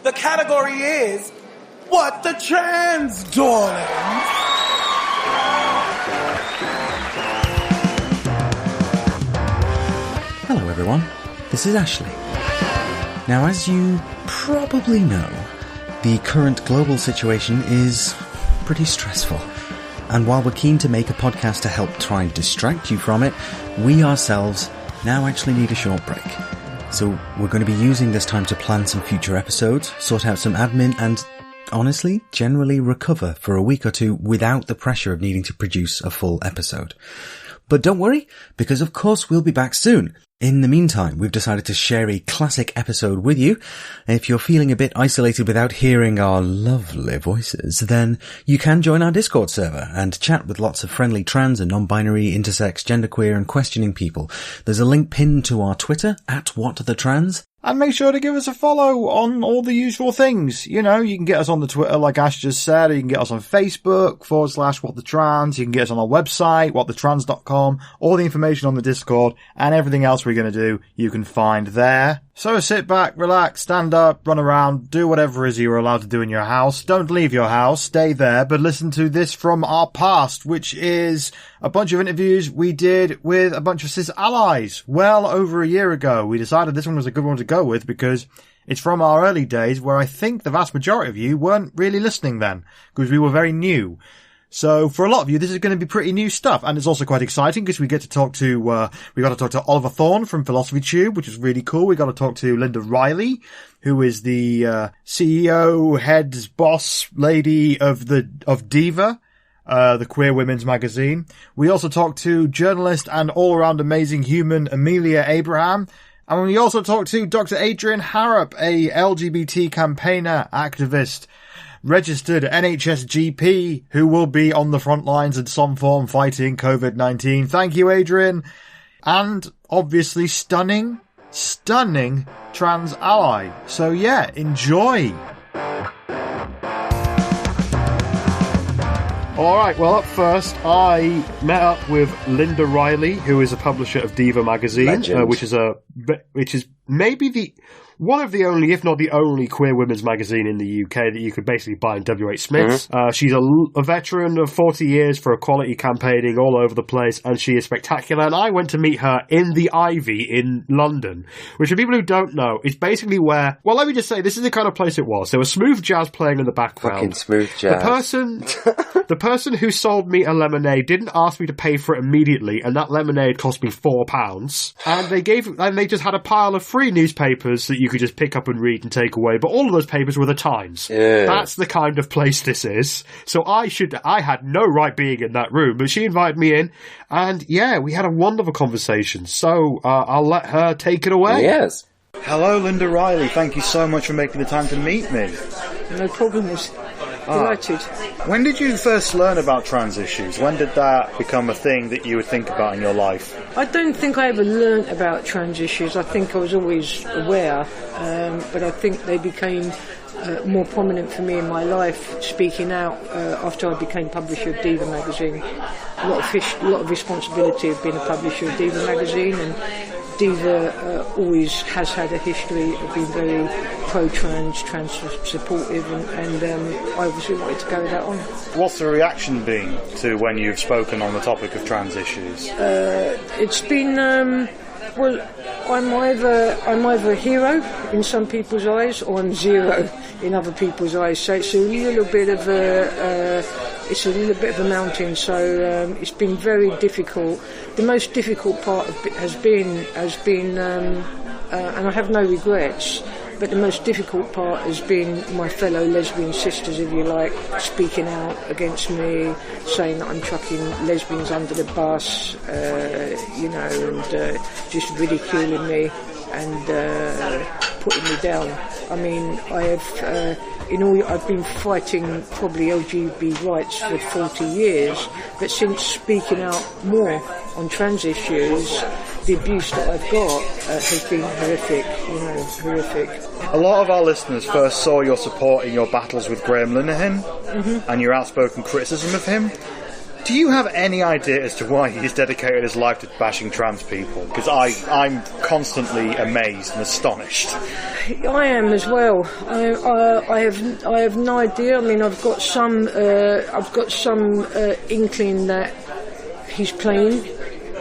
The category is What the Trans, Darling? Hello everyone, this is Ashley. Now, as you probably know, the current global situation is pretty stressful. And while we're keen to make a podcast to help try and distract you from it, we ourselves now actually need a short break. So we're going to be using this time to plan some future episodes, sort out some admin, and honestly, generally recover for a week or two without the pressure of needing to produce a full episode. But don't worry, because of course we'll be back soon. In the meantime, we've decided to share a classic episode with you. If you're feeling a bit isolated without hearing our lovely voices, then you can join our Discord server and chat with lots of friendly trans and non-binary, intersex, genderqueer and questioning people. There's a link pinned to our Twitter, @WhatTheTrans. And make sure to give us a follow on all the usual things. You know, you can get us on the Twitter, like Ash just said. You can get us on Facebook, /WhatTheTrans. You can get us on our website, whatthetrans.com. All the information on the Discord and everything else we're going to do, you can find there. So sit back, relax, stand up, run around, do whatever it is you're allowed to do in your house. Don't leave your house, stay there, but listen to this from our past, which is a bunch of interviews we did with a bunch of cis allies well over a year ago. We decided this one was a good one to go with because it's from our early days where I think the vast majority of you weren't really listening then because we were very new. So for a lot of you, this is going to be pretty new stuff, and it's also quite exciting because we got to talk to Oliver Thorn from Philosophy Tube, which is really cool. We got to talk to Linda Riley, who is the CEO, head, boss lady of DIVA, the Queer Women's Magazine. We also talked to journalist and all-around amazing human Amelia Abraham. And we also talked to Dr. Adrian Harrop, a LGBT campaigner, activist, registered NHS GP, who will be on the front lines in some form fighting COVID-19. Thank you, Adrian. And obviously stunning trans ally. So yeah, enjoy. Alright, well up first I met up with Linda Riley, who is a publisher of DIVA Magazine, which is maybe one of the only, if not the only, queer women's magazine in the UK that you could basically buy in WH Smith's. Mm-hmm. She's a veteran of 40 years for equality campaigning all over the place, and she is spectacular. And I went to meet her in the Ivy in London, which for people who don't know, is basically where, well, let me just say, this is the kind of place it was. There was smooth jazz playing in the background. Fucking smooth jazz. The person who sold me a lemonade didn't ask me to pay for it immediately, and that lemonade cost me £4. And they just had a pile of free newspapers that you could just pick up and read and take away, but all of those papers were the Times. Yeah. That's the kind of place this is. So I had no right being in that room, but she invited me in, and yeah, we had a wonderful conversation. So I'll let her take it away. Yes. Hello, Linda Riley. Thank you so much for making the time to meet me. No problem. Delighted. When did you first learn about trans issues? When did that become a thing that you would think about in your life? I don't think I ever learnt about trans issues. I think I was always aware, but I think they became more prominent for me in my life, speaking out after I became publisher of DIVA Magazine. A lot of responsibility of being a publisher of DIVA Magazine, and DIVA always has had a history of being very pro-trans, trans supportive, and I obviously wanted to carry that on. What's the reaction been to when you've spoken on the topic of trans issues? It's been, well, I'm either a hero in some people's eyes, or I'm zero in other people's eyes. So it's a little bit of a mountain. So it's been very difficult. The most difficult part of it has been, and I have no regrets. But the most difficult part has been my fellow lesbian sisters, if you like, speaking out against me, saying that I'm chucking lesbians under the bus, and just ridiculing me and putting me down. I mean, I've been fighting probably LGBT rights for 40 years, but since speaking out more on trans issues, the abuse that I've got has been horrific. A lot of our listeners first saw your support in your battles with Graham Linehan and your outspoken criticism of him. Do you have any idea as to why he's dedicated his life to bashing trans people? Because I'm constantly amazed and astonished. I am as well. I have no idea. I mean, I've got some inkling that he's playing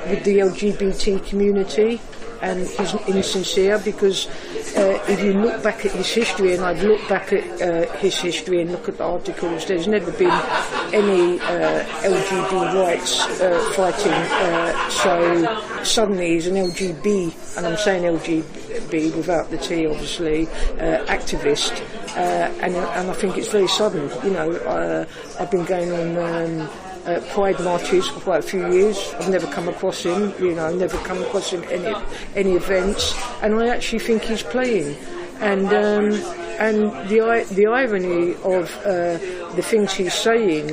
with the LGBT community, and he's insincere because if you look back at his history, and I've looked back at his history and look at the articles, there's never been any LGBT rights fighting, so suddenly he's an LGB, and I'm saying LGB without the T obviously, activist, and I think it's very sudden. You know, I've been going on Pride marches for quite a few years. I've never come across him, you know, never come across him any events, and I actually think he's playing. And the irony of the things he's saying,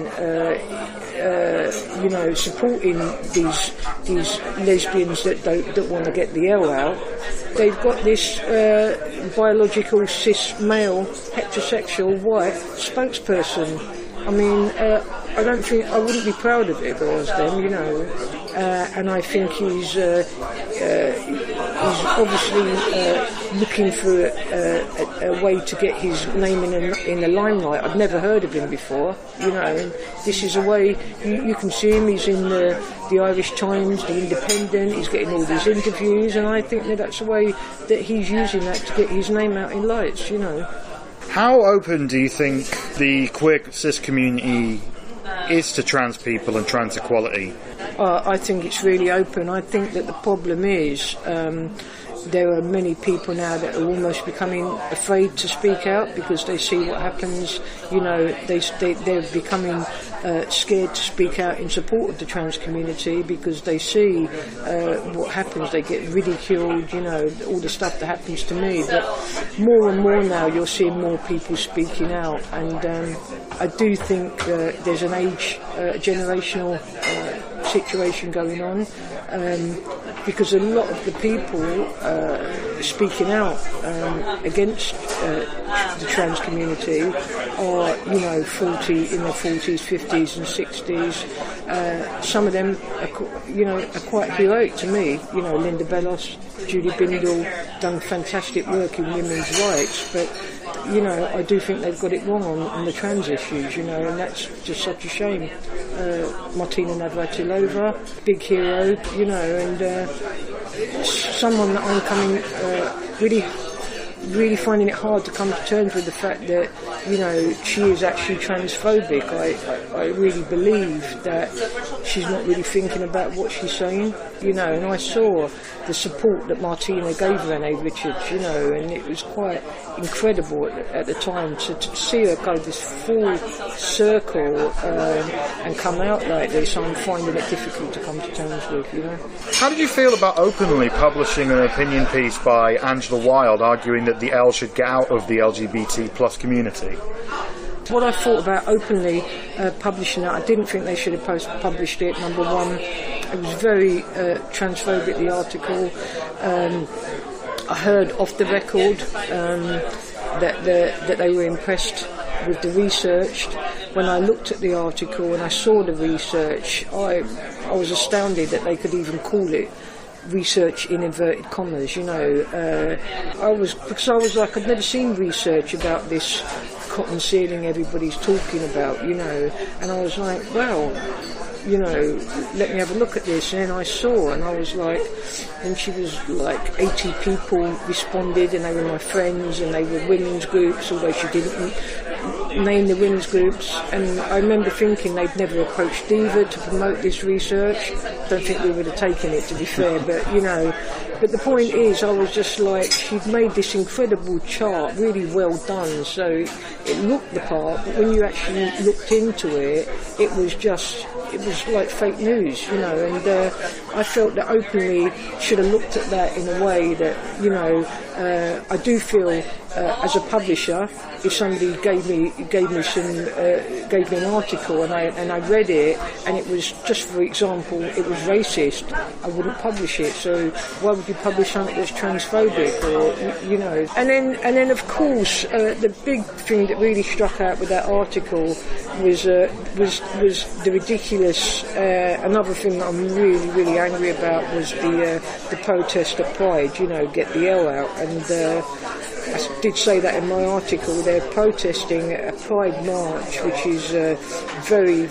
you know, supporting these lesbians that want to get the L out. They've got this biological cis male heterosexual white spokesperson. I mean, I wouldn't be proud of it if I was them, you know. And I think he's obviously looking for a way to get his name in the limelight. I've never heard of him before, you know. And this is a way you can see him. He's in the Irish Times, the Independent. He's getting all these interviews, and I think that's a way that he's using that to get his name out in lights, you know. How open do you think the queer cis community is to trans people and trans equality? I think it's really open. I think that the problem is there are many people now that are almost becoming afraid to speak out because they see what happens. You know, they're becoming scared to speak out in support of the trans community because they see what happens. They get ridiculed, you know, all the stuff that happens to me. But more and more now you're seeing more people speaking out, and I do think there's an generational situation going on, because a lot of the people speaking out against the trans community are, you know, in their 40s, 50s and 60s. Some of them are quite heroic to me. You know, Linda Bellos, Judy Bindel, done fantastic work in women's rights, but you know, I do think they've got it wrong on the trans issues, you know, and that's just such a shame. Martina Navratilova, big hero, you know, and someone that I'm coming really finding it hard to come to terms with the fact that, you know, she is actually transphobic. I really believe that she's not really thinking about what she's saying, you know, and I saw the support that Martina gave Renee Richards, you know, and it was quite incredible at the time to see her go this full circle and come out like this. I'm finding it difficult to come to terms with, you know. How did you feel about openly publishing an opinion piece by Angela Wilde arguing that the L should get out of the LGBT plus community? What I thought about openly publishing that, I didn't think they should have published it, number one. It was very transphobic, the article. I heard off the record that they were impressed with the research. When I looked at the article and I saw the research, I was astounded that they could even call it research in inverted commas, you know. Because I was like, I'd never seen research about this cotton ceiling everybody's talking about, you know, and I was like, well, you know, let me have a look at this. And then I saw, and I was like, and she was like 80 people responded, and they were my friends, and they were women's groups, although she didn't name the women's groups. And I remember thinking they'd never approached DIVA to promote this research. Don't think we would have taken it, to be fair, but you know. But the point is, I was just like, she'd made this incredible chart, really well done, so it looked the part, but when you actually looked into it, it was like fake news, you know, and I felt that openly should have looked at that in a way that, you know, I do feel as a publisher, if somebody gave me an article and I read it and it was, just for example, it was racist, I wouldn't publish it. So why would you publish something that's transphobic, or you know? And then of course the big thing that really struck out with that article was the ridiculous. Another thing that I'm really angry about was the protest at Pride. You know, get the L out. And I did say that in my article. They're protesting at a Pride march, which is very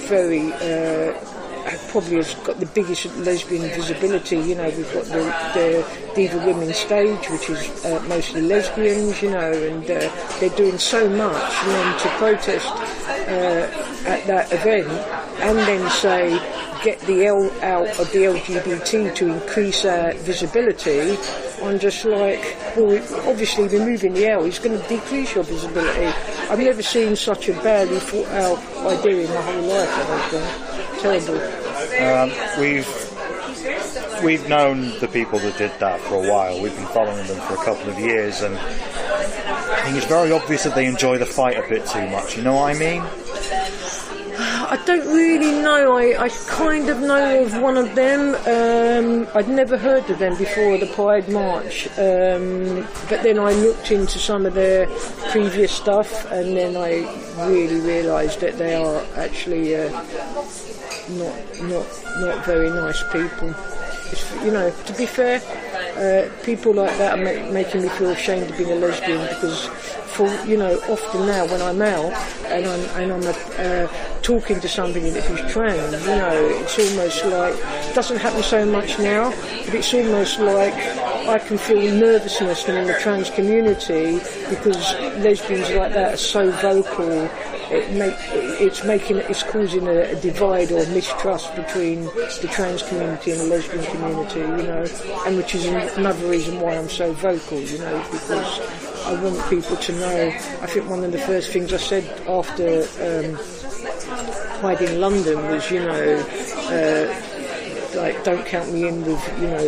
probably has got the biggest lesbian visibility. You know, we've got the DIVA Women's stage, which is mostly lesbians, you know, and they're doing so much. And then to protest at that event and then say, get the L out of the LGBT to increase our visibility, I'm just like, well, obviously removing the L is going to decrease your visibility. I've never seen such a badly thought out idea in my whole life, I don't think. Terrible. We've known the people that did that for a while. We've been following them for a couple of years, and I think it's very obvious that they enjoy the fight a bit too much. You know what I mean? I don't really know. I kind of know of one of them. I'd never heard of them before the Pride March, but then I looked into some of their previous stuff, and then I really realised that they are actually not very nice people. You know, to be fair, people like that are making me feel ashamed of being a lesbian, because for, you know, often now when I'm out and I'm talking to somebody who's trans, you know, it's almost like, it doesn't happen so much now, but it's almost like I can feel nervousness in the trans community because lesbians like that are so vocal. It's causing a divide or mistrust between the trans community and the lesbian community, you know, and which is another reason why I'm so vocal, you know, because I want people to know. I think one of the first things I said after Pride in London was, you know, like, don't count me in with, you know,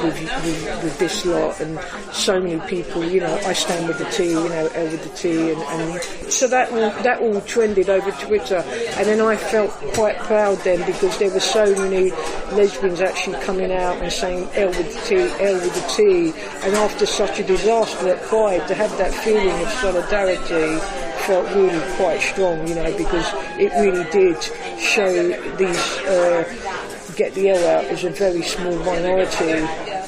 with this lot, and so many people, you know, I stand with the T, you know, L with the T, and so that all trended over Twitter, and then I felt quite proud then, because there were so many lesbians actually coming out and saying L with the T, L with the T, and after such a disaster at Pride, to have that feeling of solidarity felt really quite strong, you know, because it really did show these get the L out as a very small minority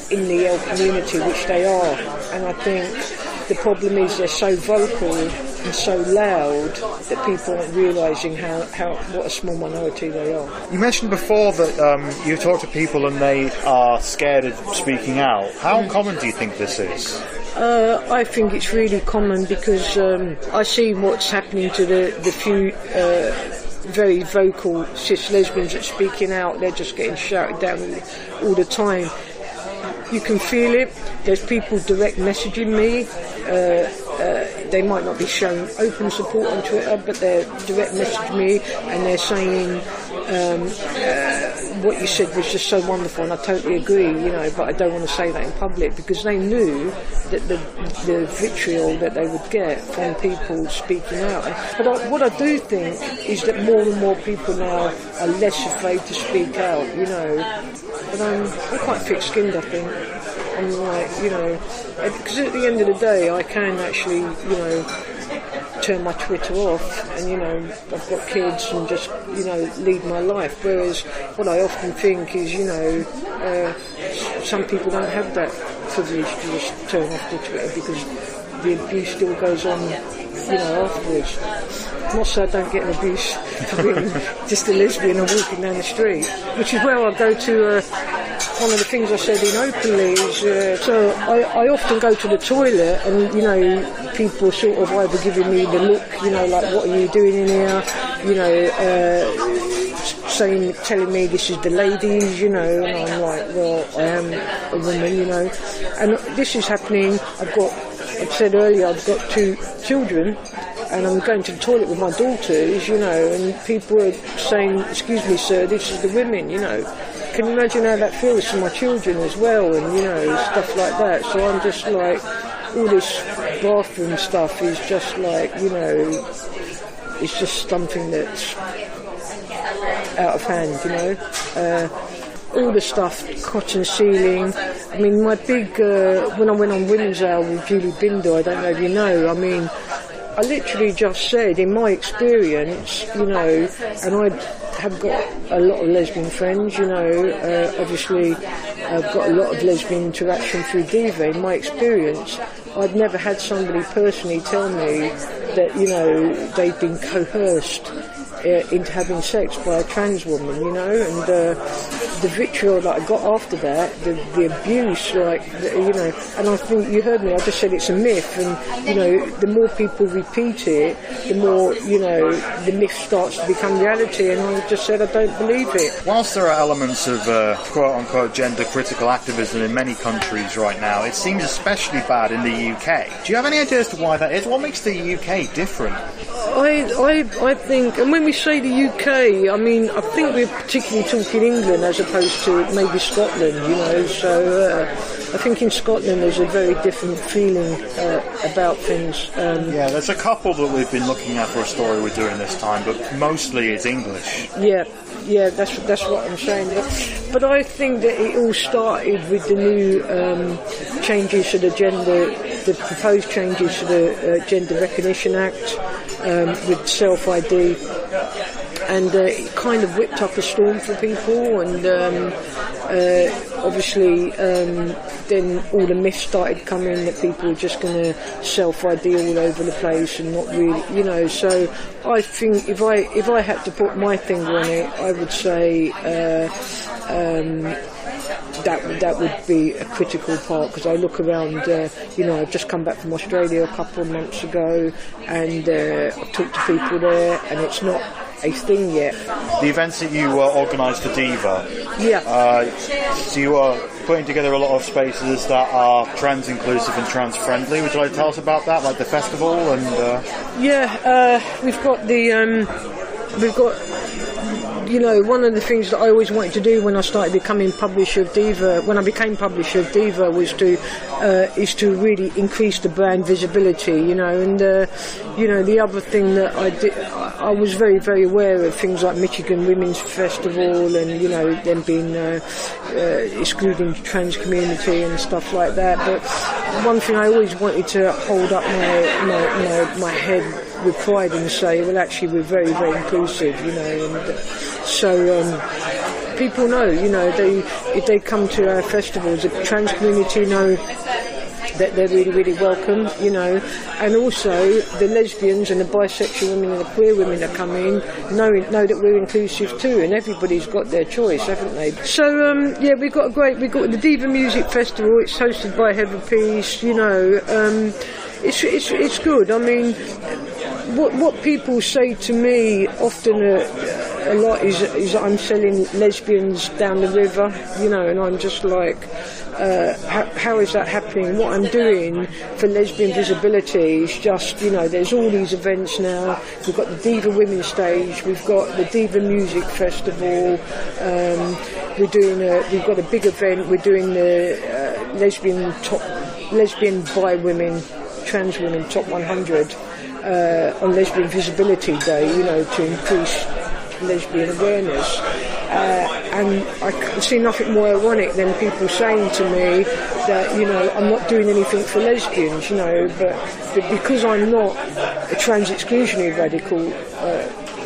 in the L community, which they are. And I think the problem is they're so vocal and so loud that people aren't realising what a small minority they are. You mentioned before that you talk to people and they are scared of speaking out. How common do you think this is? I think it's really common because I see what's happening to the few very vocal cis lesbians that are speaking out. They're just getting shouted down all the time. You can feel it. There's people direct messaging me. They might not be showing open support on Twitter, but they're direct messaging me and they're saying what you said was just so wonderful, and I totally agree, you know, but I don't want to say that in public, because they knew that the vitriol that they would get from people speaking out. But what I do think is that more and more people now are less afraid to speak out, you know. But I'm quite thick-skinned, I think. I'm like, you know, because at the end of the day, I can actually, you know, turn my Twitter off, and, you know, I've got kids and just, you know, lead my life. Whereas what I often think is, you know, some people don't have that privilege to just turn off the Twitter, because the abuse still goes on, you know, afterwards. Not so I don't get an abuse for being just a lesbian and walking down the street, which is where I go to. One of the things I said in openly is, so I often go to the toilet, and, you know, people sort of either giving me the look, you know, like, what are you doing in here, you know, telling me this is the ladies, you know, and I'm like, well, I am a woman, you know, and this is happening. I said earlier, I've got 2 children, and I'm going to the toilet with my daughters, you know, and people are saying, excuse me, sir, this is the women, you know. Can you imagine how that feels for my children as well, and, you know, stuff like that. So I'm just like, all this bathroom stuff is just like, you know, it's just something that's out of hand, you know. All the stuff, cotton ceiling. I mean, my big, when I went on Women's Hour with Julie Binder, I don't know if you know, I mean, I literally just said, in my experience, you know, and I have got a lot of lesbian friends, you know, obviously I've got a lot of lesbian interaction through DIVA. In my experience, I'd never had somebody personally tell me that, you know, they've been coerced into having sex by a trans woman, you know, and the vitriol that I got after that, the abuse, like, you know, and I think you heard me, I just said it's a myth, and, you know, the more people repeat it, the more, you know, the myth starts to become reality, and I just said I don't believe it. Whilst there are elements of quote-unquote gender-critical activism in many countries right now, it seems especially bad in the UK. Do you have any idea as to why that is? What makes the UK different? I think, and when we say the UK, I mean, I think we're particularly talking England as opposed to maybe Scotland, you know, so I think in Scotland there's a very different feeling about things. Yeah, there's a couple that we've been looking at for a story we're doing this time, but mostly it's English. Yeah, that's what I'm saying. But I think that it all started with the new changes to the proposed changes to the Gender Recognition Act with self-ID, and it kind of whipped up a storm for people, and obviously then all the myths started coming that people were just going to self-ID all over the place and not really, you know. So I think if I had to put my finger on it, I would say that would be a critical part, because I look around, you know, I've just come back from Australia a couple of months ago, and I've talked to people there, and it's not a thing yet. The events that you organised for DIVA, so you are putting together a lot of spaces that are trans inclusive and trans friendly. Would you like to tell us about that, like the festival? And we've got you know, one of the things that I always wanted to do when I started becoming publisher of DIVA, when I became publisher of DIVA, was to really increase the brand visibility, you know, and you know, the other thing that I did, I was very, very aware of things like Michigan Women's Festival, and, you know, them being excluding the trans community and stuff like that. But one thing I always wanted to hold up my head with pride and say, well, actually, we're very, very inclusive, you know, and so people know, you know, if they come to our festivals, the trans community know that they're really, really welcome, you know, and also the lesbians and the bisexual women and the queer women that come in know that we're inclusive too, and everybody's got their choice, haven't they? So yeah, we've got the DIVA Music Festival. It's hosted by Heather Peace, you know. It's good. I mean, what people say to me often a lot is that I'm selling lesbians down the river, you know, and I'm just like, how is that happening? What I'm doing for lesbian visibility is just, you know, there's all these events now. We've got the DIVA Women's Stage, we've got the DIVA Music Festival, we've got a big event, we're doing the lesbian bi women, trans women top 100 on Lesbian Visibility Day, you know, to increase lesbian awareness. And I can see nothing more ironic than people saying to me that, you know, I'm not doing anything for lesbians, you know, but because I'm not a trans exclusionary radical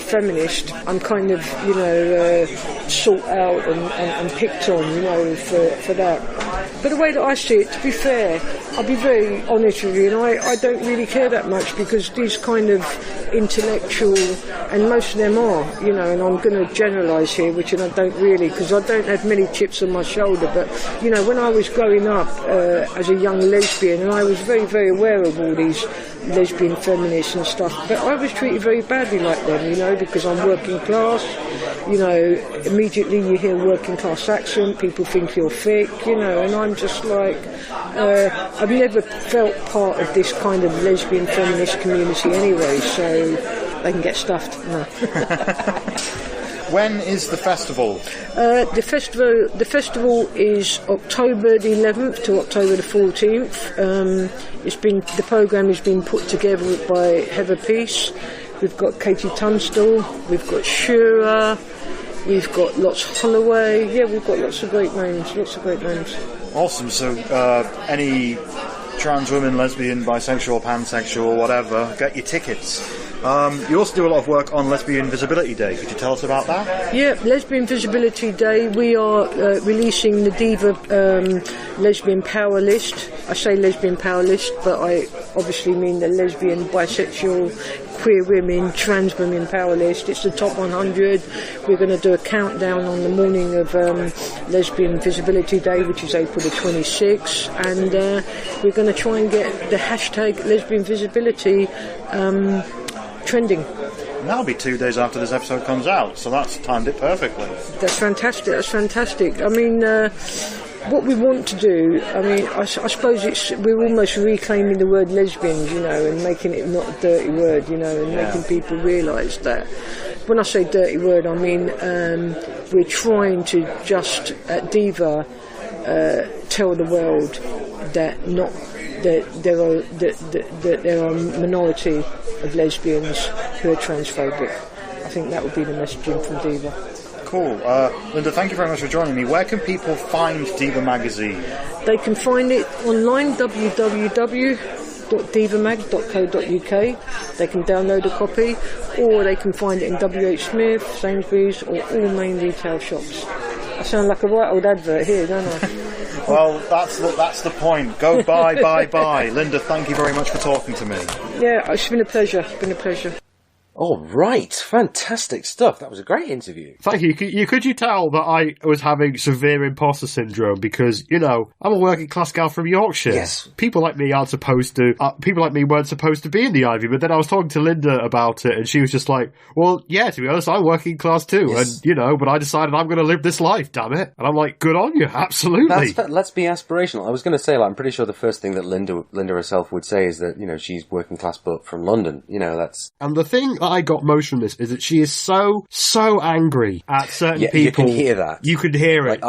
feminist, I'm kind of, you know, sought out and picked on, you know, for that. But the way that I see it, to be fair, I'll be very honest with you, and I don't really care that much, because these kind of intellectual, and most of them are, you know, and I'm going to generalise here, which I don't really, because I don't have many chips on my shoulder, but, you know, when I was growing up as a young lesbian, and I was very, very aware of all these lesbian feminists and stuff, but I was treated very badly like them, you know, because I'm working class, you know, immediately you hear working class accent, people think you're thick, you know, and I'm just like, I've never felt part of this kind of lesbian feminist community anyway, so they can get stuffed. No. When is the festival? The festival is October the 11th to October the 14th. The programme has been put together by Heather Peace. We've got Katie Tunstall. We've got Shura. We've got Lots Holloway. Yeah, we've got lots of great names. Awesome. So, any trans women, lesbian, bisexual, pansexual, whatever, get your tickets. You also do a lot of work on Lesbian Visibility Day. Could you tell us about that? Yeah, Lesbian Visibility Day. We are releasing the DIVA Lesbian Power List. I say Lesbian Power List, but I obviously mean the lesbian, bisexual, queer women, trans women power list. It's the top 100. We're going to do a countdown on the morning of Lesbian Visibility Day, which is April the 26th, and we're going to try and get the hashtag Lesbian Visibility trending. And that'll be 2 days after this episode comes out, so that's timed it perfectly. That's fantastic. I mean, what we want to do, I suppose we're almost reclaiming the word lesbians, and making it not a dirty word, and making people realise that. When I say dirty word, I mean we're trying to just, at DIVA, tell the world that there are a minority of lesbians who are transphobic. I think that would be the messaging from DIVA. Cool. Linda, thank you very much for joining me. Where can people find DIVA Magazine? They can find it online, www.divamag.co.uk. They can download a copy, or they can find it in WH Smith, Sainsbury's, or all main retail shops. I sound like a right old advert here, don't I? Well, that's the point. Go buy. Linda, thank you very much for talking to me. Yeah, it's been a pleasure. All right, fantastic stuff. That was a great interview. Thank you. Could you tell that I was having severe imposter syndrome because, I'm a working class gal from Yorkshire. Yes. People like me weren't supposed to be in the Ivy, but then I was talking to Linda about it and she was just like, well, yeah, to be honest, I'm working class too. Yes. And, but I decided I'm going to live this life, damn it. And I'm like, good on you, absolutely. Let's be aspirational. I was going to say, I'm pretty sure the first thing that Linda herself would say is that, she's working class but from London. That's... And the thing I got most from this is that she is so angry at certain people. You can hear that. You could hear it.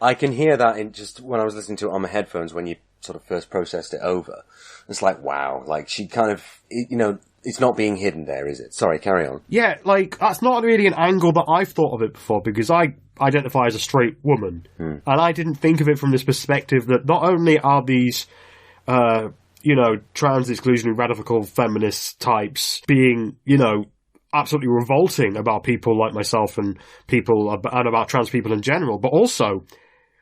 I can hear that in just when I was listening to it on my headphones when you sort of first processed it over. It's like, wow, she kind of, it's not being hidden there, is it? Sorry, carry on. Yeah, that's not really an angle that I've thought of it before because I identify as a straight woman. And I didn't think of it from this perspective that not only are these, trans exclusionary radical feminist types being, absolutely revolting about people like myself and about trans people in general, but also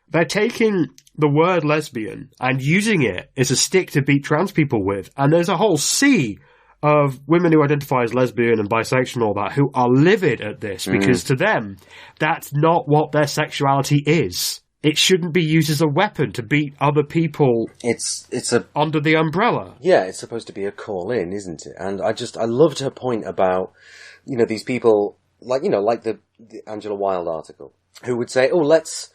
they're taking the word lesbian and using it as a stick to beat trans people with. And there's a whole sea of women who identify as lesbian and bisexual and all that who are livid at this because to them, that's not what their sexuality is. It shouldn't be used as a weapon to beat other people. It's under the umbrella. Yeah, it's supposed to be a call in, isn't it? And I loved her point about, these people like the Angela Wilde article who would say, oh, let's,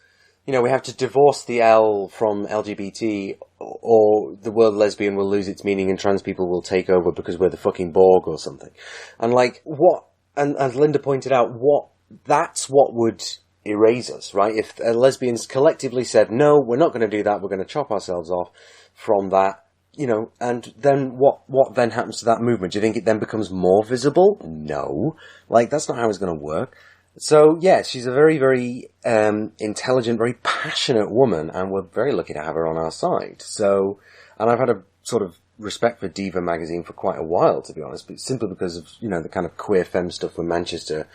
we have to divorce the L from LGBT or the word lesbian will lose its meaning and trans people will take over because we're the fucking Borg or something. And and as Linda pointed out, that's what would erase us, right? If lesbians collectively said, no, we're not going to do that, we're going to chop ourselves off from that, and then what then happens to that movement? Do you think it then becomes more visible? No. That's not how it's going to work. So, yeah, she's a very, very intelligent, very passionate woman, and we're very lucky to have her on our side. So, and I've had a sort of respect for DIVA Magazine for quite a while, to be honest, but simply because of, the kind of queer femme stuff from Manchester.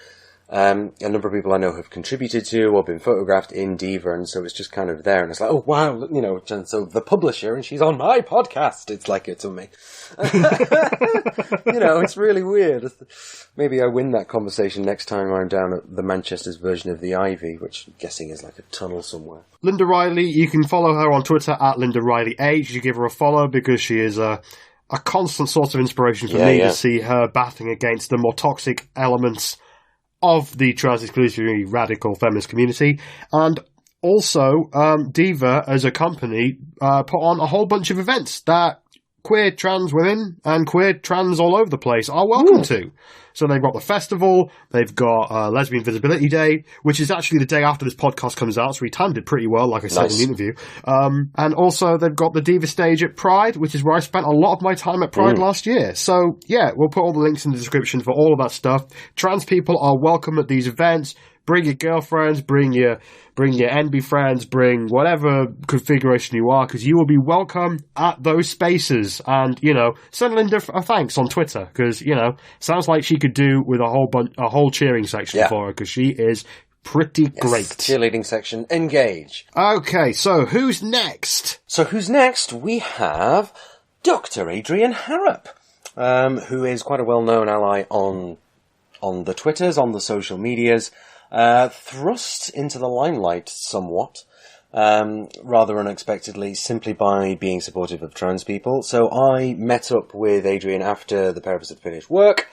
A number of people I know have contributed to or been photographed in DIVA, and so it's just kind of there, and it's like, oh wow, and so the publisher, and she's on my podcast. It's like it's on me. It's really weird. Maybe I win that conversation next time I'm down at the Manchester's version of the Ivy, which I'm guessing is like a tunnel somewhere. Linda Riley, you can follow her on Twitter at Linda Riley H. You give her a follow because she is a constant source of inspiration for me to see her battling against the more toxic elements of the trans-exclusionary radical feminist community. And also, DIVA, as a company, put on a whole bunch of events that queer trans women and queer trans all over the place are welcome to. So they've got the festival, they've got Lesbian Visibility Day, which is actually the day after this podcast comes out, so we timed it pretty well, like I said in the interview. And also they've got the Diva stage at Pride, which is where I spent a lot of my time at Pride last year. So yeah, we'll put all the links in the description for all of that stuff. Trans people are welcome at these events. Bring your girlfriends, bring your NB friends, bring whatever configuration you are, because you will be welcome at those spaces. And, send Linda a thanks on Twitter, because, sounds like she could do with a whole cheering section for her, because she is pretty great. Cheerleading section, engage. Okay, so who's next? We have Dr. Adrian Harrop, who is quite a well-known ally on the Twitters, on the social medias. Thrust into the limelight somewhat, rather unexpectedly, simply by being supportive of trans people. So I met up with Adrian after the pair of us had finished work.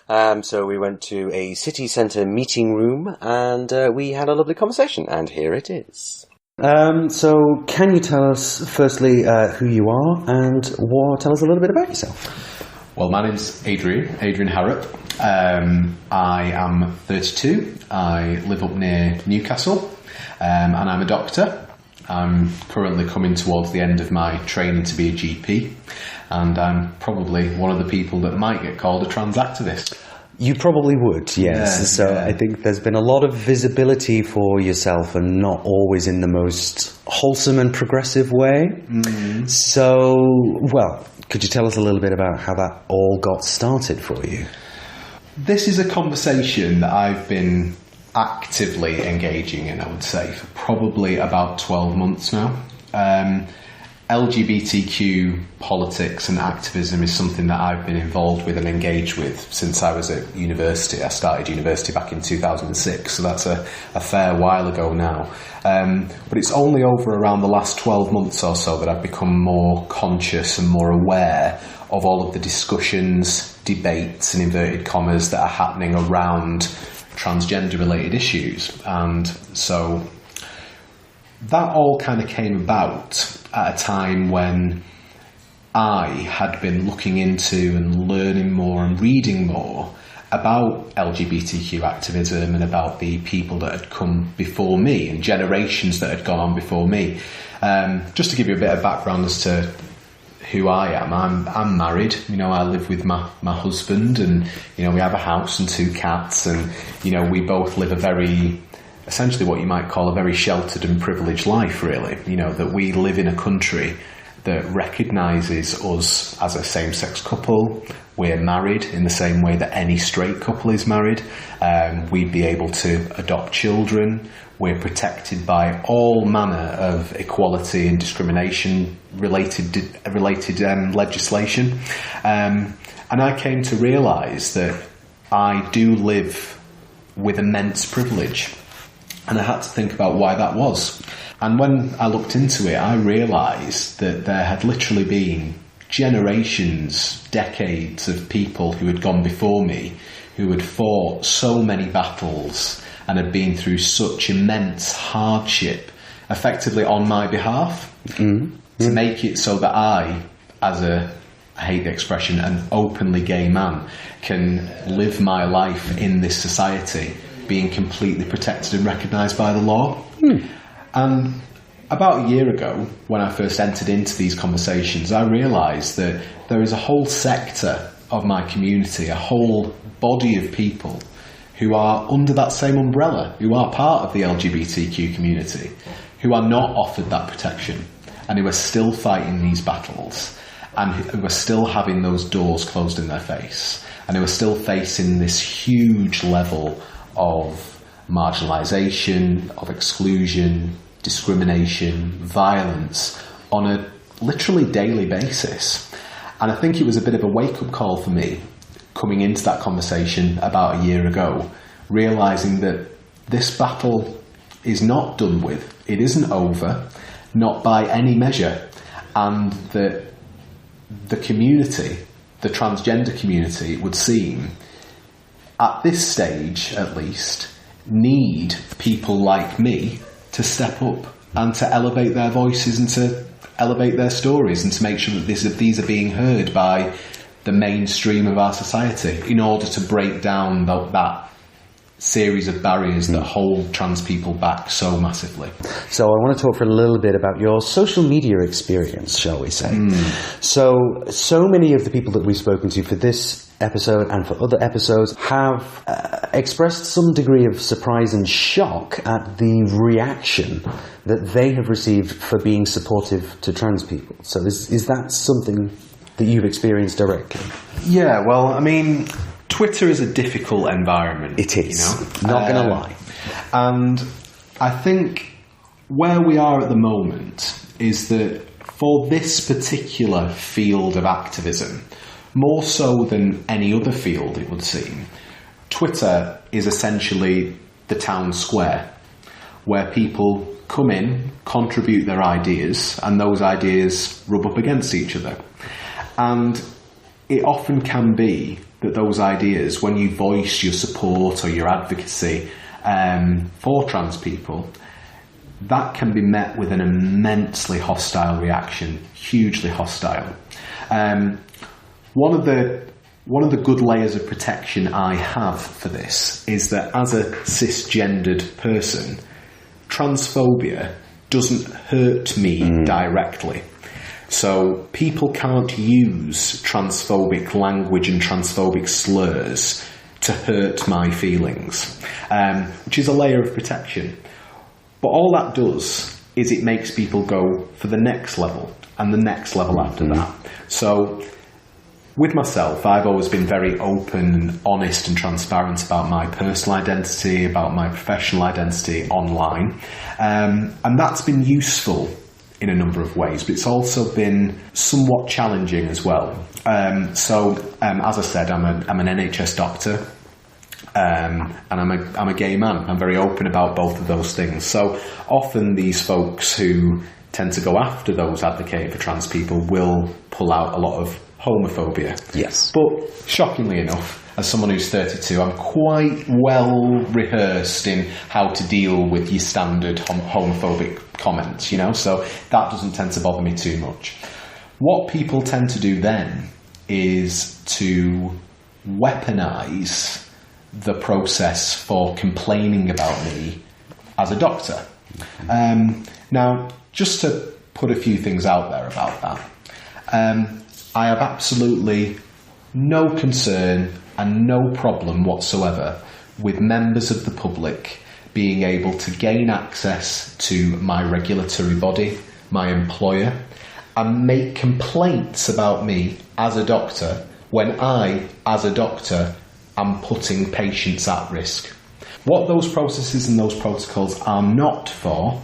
So we went to a city centre meeting room and we had a lovely conversation, and here it is. So can you tell us firstly who you are and tell us a little bit about yourself? Well, my name's Adrian Harrop. I am 32. I live up near Newcastle, and I'm a doctor. I'm currently coming towards the end of my training to be a GP, and I'm probably one of the people that might get called a trans activist. You probably would, yes. I think there's been a lot of visibility for yourself, and not always in the most wholesome and progressive way. Mm-hmm. So, could you tell us a little bit about how that all got started for you? This is a conversation that I've been actively engaging in, I would say, for probably about 12 months now. LGBTQ politics and activism is something that I've been involved with and engaged with since I was at university. I started university back in 2006, so that's a fair while ago now. But it's only over around the last 12 months or so that I've become more conscious and more aware of all of the discussions, debates, and inverted commas that are happening around transgender-related issues. And so that all kind of came about at a time when I had been looking into and learning more and reading more about LGBTQ activism and about the people that had come before me and generations that had gone on before me. Just to give you a bit of background as to who I am, I'm married. I live with my husband, and we have a house and 2 cats, and we both live a very, essentially what you might call a very sheltered and privileged life, really. That we live in a country that recognises us as a same-sex couple. We're married in the same way that any straight couple is married. We'd be able to adopt children. We're protected by all manner of equality and discrimination related legislation. And I came to realise that I do live with immense privilege. And I had to think about why that was. And when I looked into it, I realised that there had literally been generations, decades of people who had gone before me, who had fought so many battles and had been through such immense hardship, effectively on my behalf, to make it so that I, as I hate the expression, an openly gay man, can live my life in this society, being completely protected and recognised by the law. And about a year ago, when I first entered into these conversations, I realised that there is a whole sector of my community, a whole body of people who are under that same umbrella, who are part of the LGBTQ community, who are not offered that protection, and who are still fighting these battles, and who are still having those doors closed in their face, and who are still facing this huge level of marginalisation, of exclusion, discrimination, violence on a literally daily basis. And I think it was a bit of a wake-up call for me coming into that conversation about a year ago, realising that this battle is not done with. It isn't over, not by any measure. And that the community, the transgender community, would seem, at this stage at least, need people like me to step up and to elevate their voices and elevate their stories and to make sure that these are being heard by the mainstream of our society in order to break down that series of barriers that hold trans people back so massively. So I want to talk for a little bit about your social media experience, shall we say. So many of the people that we've spoken to for this episode and for other episodes have expressed some degree of surprise and shock at the reaction that they have received for being supportive to trans people. So is that something that you've experienced directly? Yeah, well, I mean, Twitter is a difficult environment. It is. You know? Not going to lie. And I think where we are at the moment is that for this particular field of activism, more so than any other field, it would seem, Twitter is essentially the town square where people come in, contribute their ideas, and those ideas rub up against each other. And it often can be that those ideas, when you voice your support or your advocacy for trans people, that can be met with an immensely hostile reaction, hugely hostile. One of the good layers of protection I have for this is that as a cisgendered person, transphobia doesn't hurt me directly. So people can't use transphobic language and transphobic slurs to hurt my feelings, which is a layer of protection. But all that does is it makes people go for the next level and the next level after that. So with myself, I've always been very open and honest and transparent about my personal identity, about my professional identity online. And that's been useful in a number of ways, but it's also been somewhat challenging as well. As I said, I'm an NHS doctor, and I'm a gay man. I'm very open about both of those things. So often these folks who tend to go after those advocating for trans people will pull out a lot of homophobia. Yes. But shockingly enough, as someone who's 32, I'm quite well rehearsed in how to deal with your standard homophobic comments, you know, so that doesn't tend to bother me too much. What people tend to do then is to weaponise the process for complaining about me as a doctor. Now, just to put a few things out there about that, I have absolutely no concern and no problem whatsoever with members of the public being able to gain access to my regulatory body, my employer, and make complaints about me as a doctor when I, as a doctor, am putting patients at risk. What those processes and those protocols are not for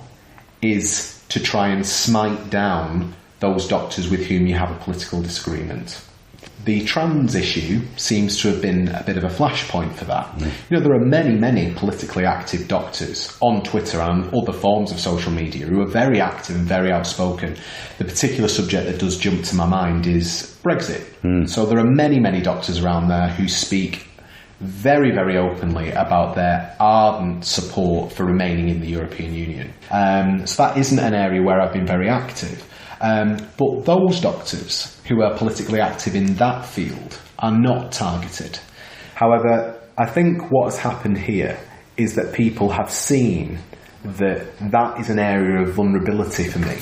is to try and smite down those doctors with whom you have a political disagreement. The trans issue seems to have been a bit of a flashpoint for that. You know, there are many, many politically active doctors on Twitter and other forms of social media who are very active and very outspoken. The particular subject that does jump to my mind is Brexit. So there are many, many doctors around there who speak very, very openly about their ardent support for remaining in the European Union. So that isn't an area where I've been very active. But those doctors who are politically active in that field are not targeted. However, I think what has happened here is that people have seen that that is an area of vulnerability for me.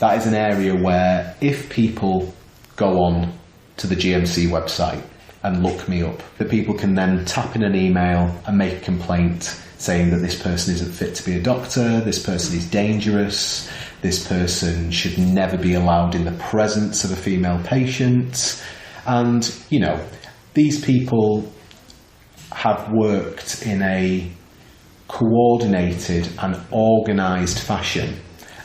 That is an area where if people go on to the GMC website and look me up, that people can then tap in an email and make a complaint saying that this person isn't fit to be a doctor, this person is dangerous, this person should never be allowed in the presence of a female patient. And, you know, these people have worked in a coordinated and organised fashion.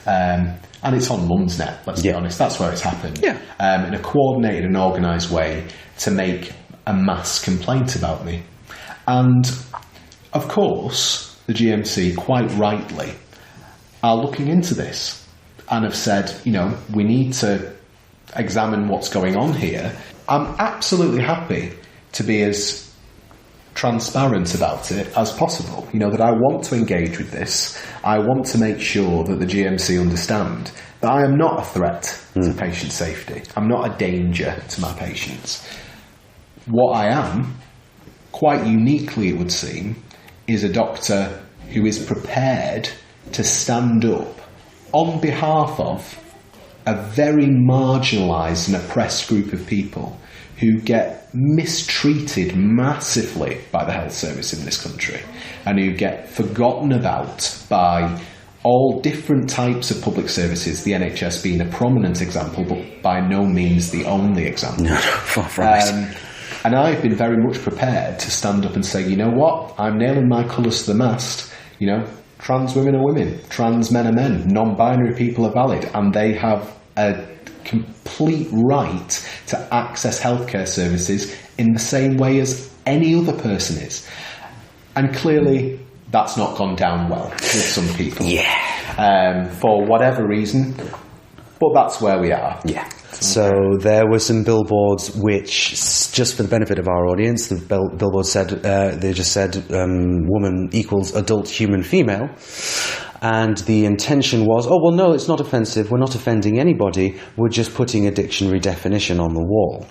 And it's on Mumsnet, let's be honest, that's where it's happened. In a coordinated and organised way to make a mass complaint about me. And, of course, the GMC, quite rightly, are looking into this and have said, you know, we need to examine what's going on here. I'm absolutely happy to be as transparent about it as possible. You know, that I want to engage with this. I want to make sure that the GMC understand that I am not a threat to patient safety. I'm not a danger to my patients. What I am, quite uniquely it would seem, is a doctor who is prepared to stand up on behalf of a very marginalised and oppressed group of people who get mistreated massively by the health service in this country and who get forgotten about by all different types of public services, the NHS being a prominent example, but by no means the only example. No, far from it. And I've been very much prepared to stand up and say, you know what, I'm nailing my colours to the mast. You know, trans women are women, trans men are men, non-binary people are valid, and they have a complete right to access healthcare services in the same way as any other person is. And clearly, that's not gone down well with some people. Yeah. For whatever reason, but that's where we are. Yeah. So there were some billboards which, just for the benefit of our audience, the billboard said, they just said, woman equals adult human female. And the intention was, oh, well, no, it's not offensive. We're not offending anybody. We're just putting a dictionary definition on the wall.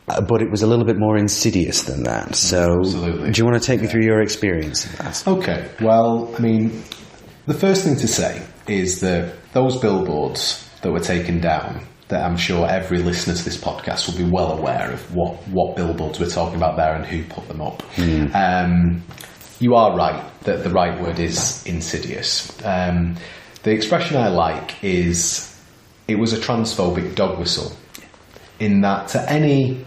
But it was a little bit more insidious than that. So Absolutely. Do you want to take me through your experience of that? Okay. Well, I mean, the first thing to say is that those billboards that were taken down, that I'm sure every listener to this podcast will be well aware of what billboards we're talking about there and who put them up. You are right that the right word is insidious. The expression I like is, it was a transphobic dog whistle, in that to any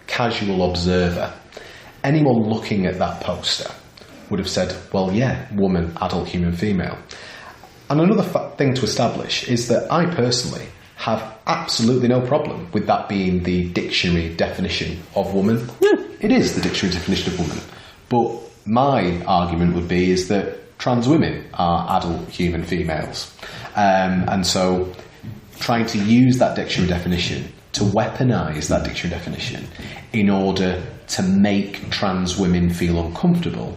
casual observer, anyone looking at that poster would have said, well, yeah, woman, adult, human, female. And another thing to establish is that I personally have absolutely no problem with that being the dictionary definition of woman. Yeah, it is the dictionary definition of woman. But my argument would be is that trans women are adult human females. And so trying to use that dictionary definition to weaponise that dictionary definition in order to make trans women feel uncomfortable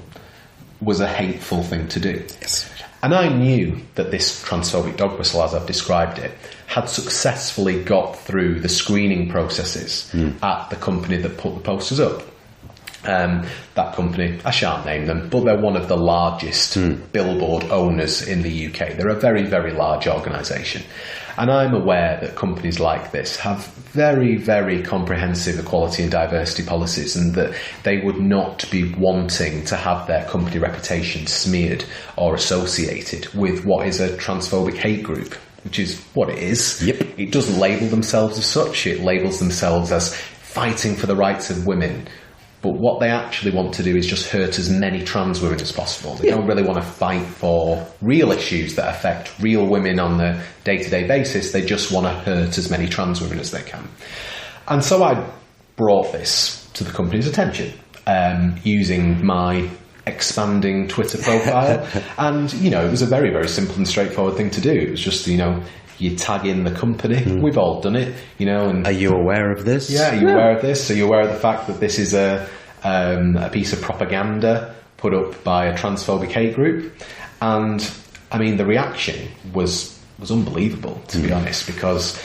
was a hateful thing to do. Yes. And I knew that this transphobic dog whistle, as I've described it, had successfully got through the screening processes at the company that put the posters up. That company, I shan't name them, but they're one of the largest billboard owners in the UK. They're a very, very large organisation. And I'm aware that companies like this have very, very comprehensive equality and diversity policies, and that they would not be wanting to have their company reputation smeared or associated with what is a transphobic hate group, which is what it is. Yep. It doesn't label themselves as such. It labels themselves as fighting for the rights of women. But what they actually want to do is just hurt as many trans women as possible. They don't really want to fight for real issues that affect real women on the day-to-day basis. They just want to hurt as many trans women as they can. And so I brought this to the company's attention, using my expanding Twitter profile. And, you know, it was a very, very simple and straightforward thing to do. It was just, you know, you tag in the company. We've all done it, you know. And are you aware of this? Yeah, are you aware of this? Are you aware of the fact that this is a piece of propaganda put up by a transphobic hate group? And I mean, the reaction was unbelievable, to be honest, because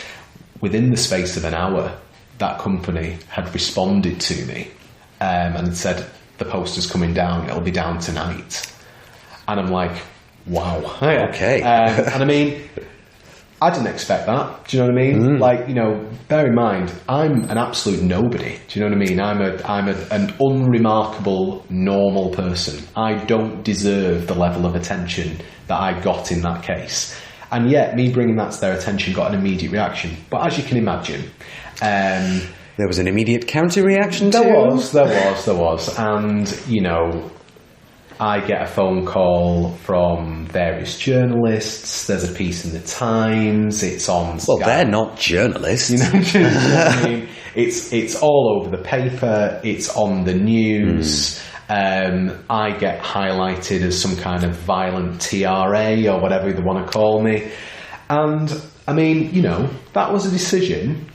within the space of an hour, that company had responded to me and said, the poster's coming down, it'll be down tonight. And I'm like, wow. Okay. And I mean, I didn't expect that. Do you know what I mean? Like, you know, bear in mind, I'm an absolute nobody. Do you know what I mean? I'm an unremarkable, normal person. I don't deserve the level of attention that I got in that case. And yet, me bringing that to their attention got an immediate reaction. But as you can imagine, there was an immediate counter reaction too? There was. And, you know, I get a phone call from various journalists. There's a piece in the Times. It's on Sky. Well, they're not journalists. You know what I mean? It's all over the paper. It's on the news. I get highlighted as some kind of violent TRA or whatever they want to call me. And, I mean, you know, that was a decision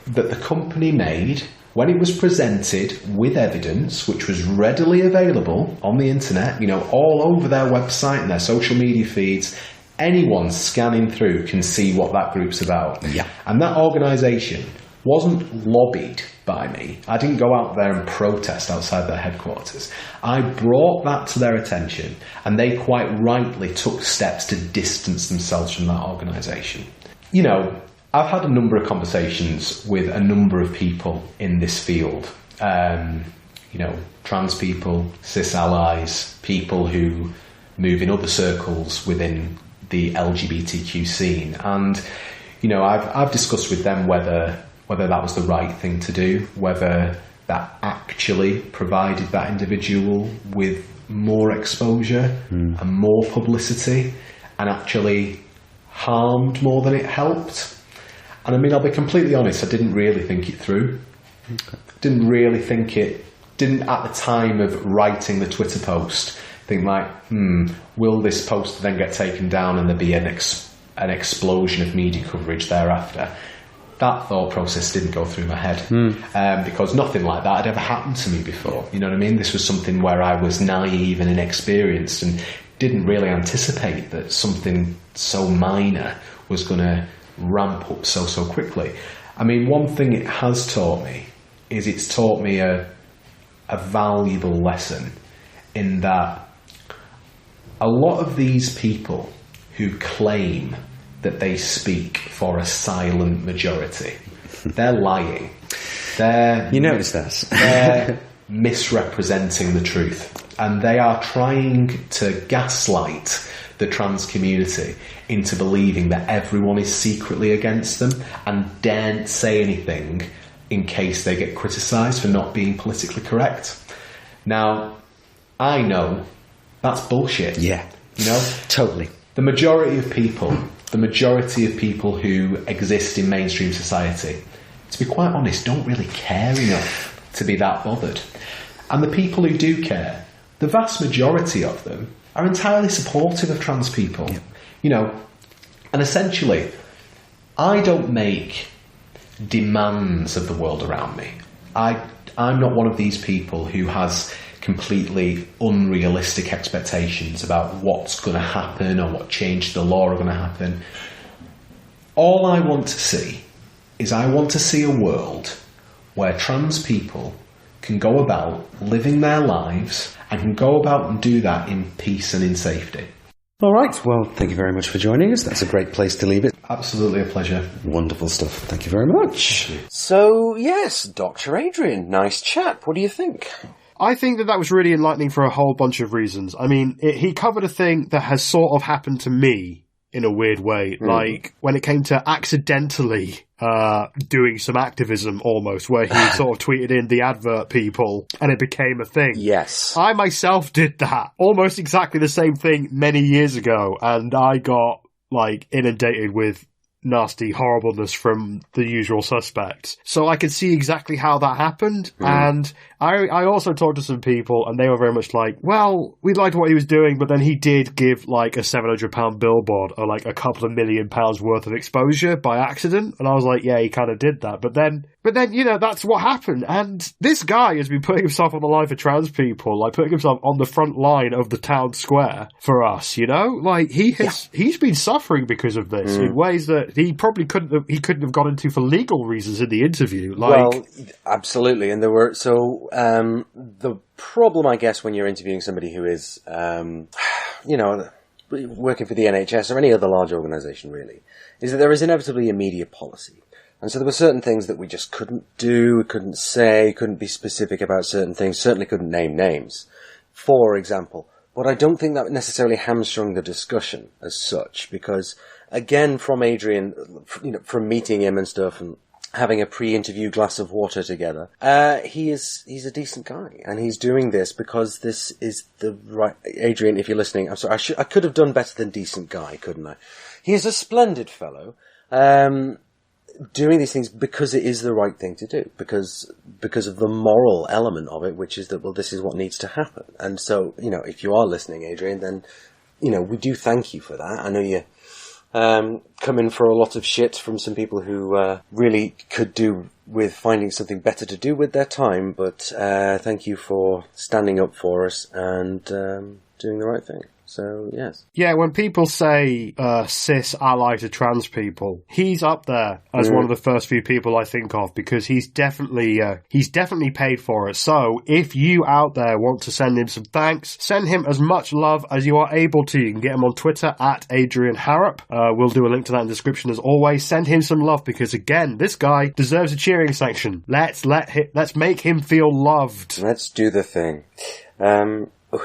that the company made when it was presented with evidence, which was readily available on the internet, all over their website and their social media feeds, anyone scanning through can see what that group's about. Yeah. And that organisation wasn't lobbied by me. I didn't go out there and protest outside their headquarters. I brought that to their attention, and they quite rightly took steps to distance themselves from that organisation. I've had a number of conversations with a number of people in this field. Trans people, cis allies, people who move in other circles within the LGBTQ scene. And, I've discussed with them whether that was the right thing to do, whether that actually provided that individual with more exposure and more publicity and actually harmed more than it helped. And I'll be completely honest, I didn't really think it through. Didn't at the time of writing the Twitter post think will this post then get taken down and there be an explosion of media coverage thereafter? That thought process didn't go through my head because nothing like that had ever happened to me before. You know what I mean? This was something where I was naive and inexperienced and didn't really anticipate that something so minor was going to ramp up so quickly. One thing it has taught me is it's taught me a valuable lesson in that a lot of these people who claim that they speak for a silent majority, they're lying. You notice that? They're misrepresenting the truth, and they are trying to gaslight the trans community into believing that everyone is secretly against them and daren't say anything in case they get criticised for not being politically correct. Now, I know that's bullshit. Yeah. Totally. The majority of people who exist in mainstream society, to be quite honest, don't really care enough to be that bothered. And the people who do care, the vast majority of them, are entirely supportive of trans people. Yeah. And essentially, I don't make demands of the world around me. I'm not one of these people who has completely unrealistic expectations about what's going to happen or what change to the law are going to happen. All I want to see is I want to see a world where trans people can go about living their lives and can go about and do that in peace and in safety. All right. Well, thank you very much for joining us. That's a great place to leave it. Absolutely a pleasure. Wonderful stuff. Thank you very much. So, yes, Dr. Adrian, nice chap. What do you think? I think that was really enlightening for a whole bunch of reasons. He covered a thing that has sort of happened to me in a weird way. Like when it came to accidentally doing some activism almost, where he sort of tweeted in the advert people and it became a thing. Yes. I myself did that. Almost exactly the same thing many years ago, and I got inundated with nasty horribleness from the usual suspects. So I could see exactly how that happened. And I also talked to some people and they were very much like, well, we liked what he was doing, but then he did give a £700 billboard or a couple of £1 million worth of exposure by accident. And I was like, yeah, he kind of did that. But then, that's what happened. And this guy has been putting himself on the line for trans people, putting himself on the front line of the town square for us, he's been suffering because of this in ways that he probably couldn't have gone into for legal reasons in the interview. Well, absolutely. And there were, the problem, I guess, when you're interviewing somebody who is, working for the NHS or any other large organisation, really, is that there is inevitably a media policy. And so there were certain things that we just couldn't do, we couldn't say, couldn't be specific about certain things, certainly couldn't name names, for example. But I don't think that necessarily hamstrung the discussion as such, because, again, from Adrian, from meeting him and stuff and having a pre-interview glass of water together, he's a decent guy, and he's doing this because this is the right... Adrian, if you're listening, I'm sorry, I could have done better than decent guy, couldn't I? He is a splendid fellow, doing these things because it is the right thing to do, because of the moral element of it, which is that, well, this is what needs to happen. And so, if you are listening, Adrian, then, we do thank you for that. I know coming for a lot of shit from some people who really could do with finding something better to do with their time, but thank you for standing up for us and doing the right thing. So, yes. Yeah, when people say cis ally to trans people, he's up there as one of the first few people I think of, because he's definitely paid for it. So, if you out there want to send him some thanks, send him as much love as you are able to. You can get him on Twitter at Adrian Harrop. We'll do a link to that in the description as always. Send him some love, because again, this guy deserves a cheering section. Let's make him feel loved. Let's do the thing.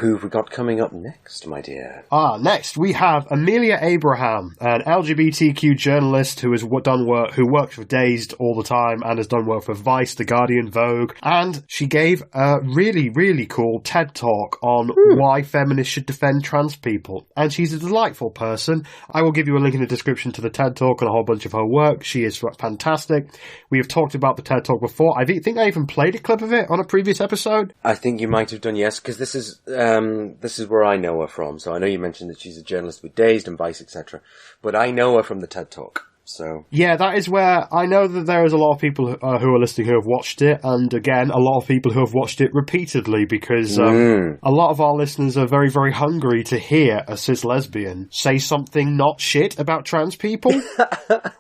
Who have we got coming up next, my dear? Next we have Amelia Abraham, an LGBTQ journalist who works for Dazed all the time and has done work for Vice, The Guardian, Vogue, and she gave a really, really cool TED Talk on why feminists should defend trans people. And she's a delightful person. I will give you a link in the description to the TED Talk and a whole bunch of her work. She is fantastic. We have talked about the TED Talk before. I think I even played a clip of it on a previous episode. I think you might have done, yes, because this is where I know her from. So I know you mentioned that she's a journalist with Dazed and Vice, etc. But I know her from the TED Talk. So yeah, that is where I know that there is a lot of people who are listening who have watched it, and again, a lot of people who have watched it repeatedly, because a lot of our listeners are very, very hungry to hear a cis lesbian say something not shit about trans people,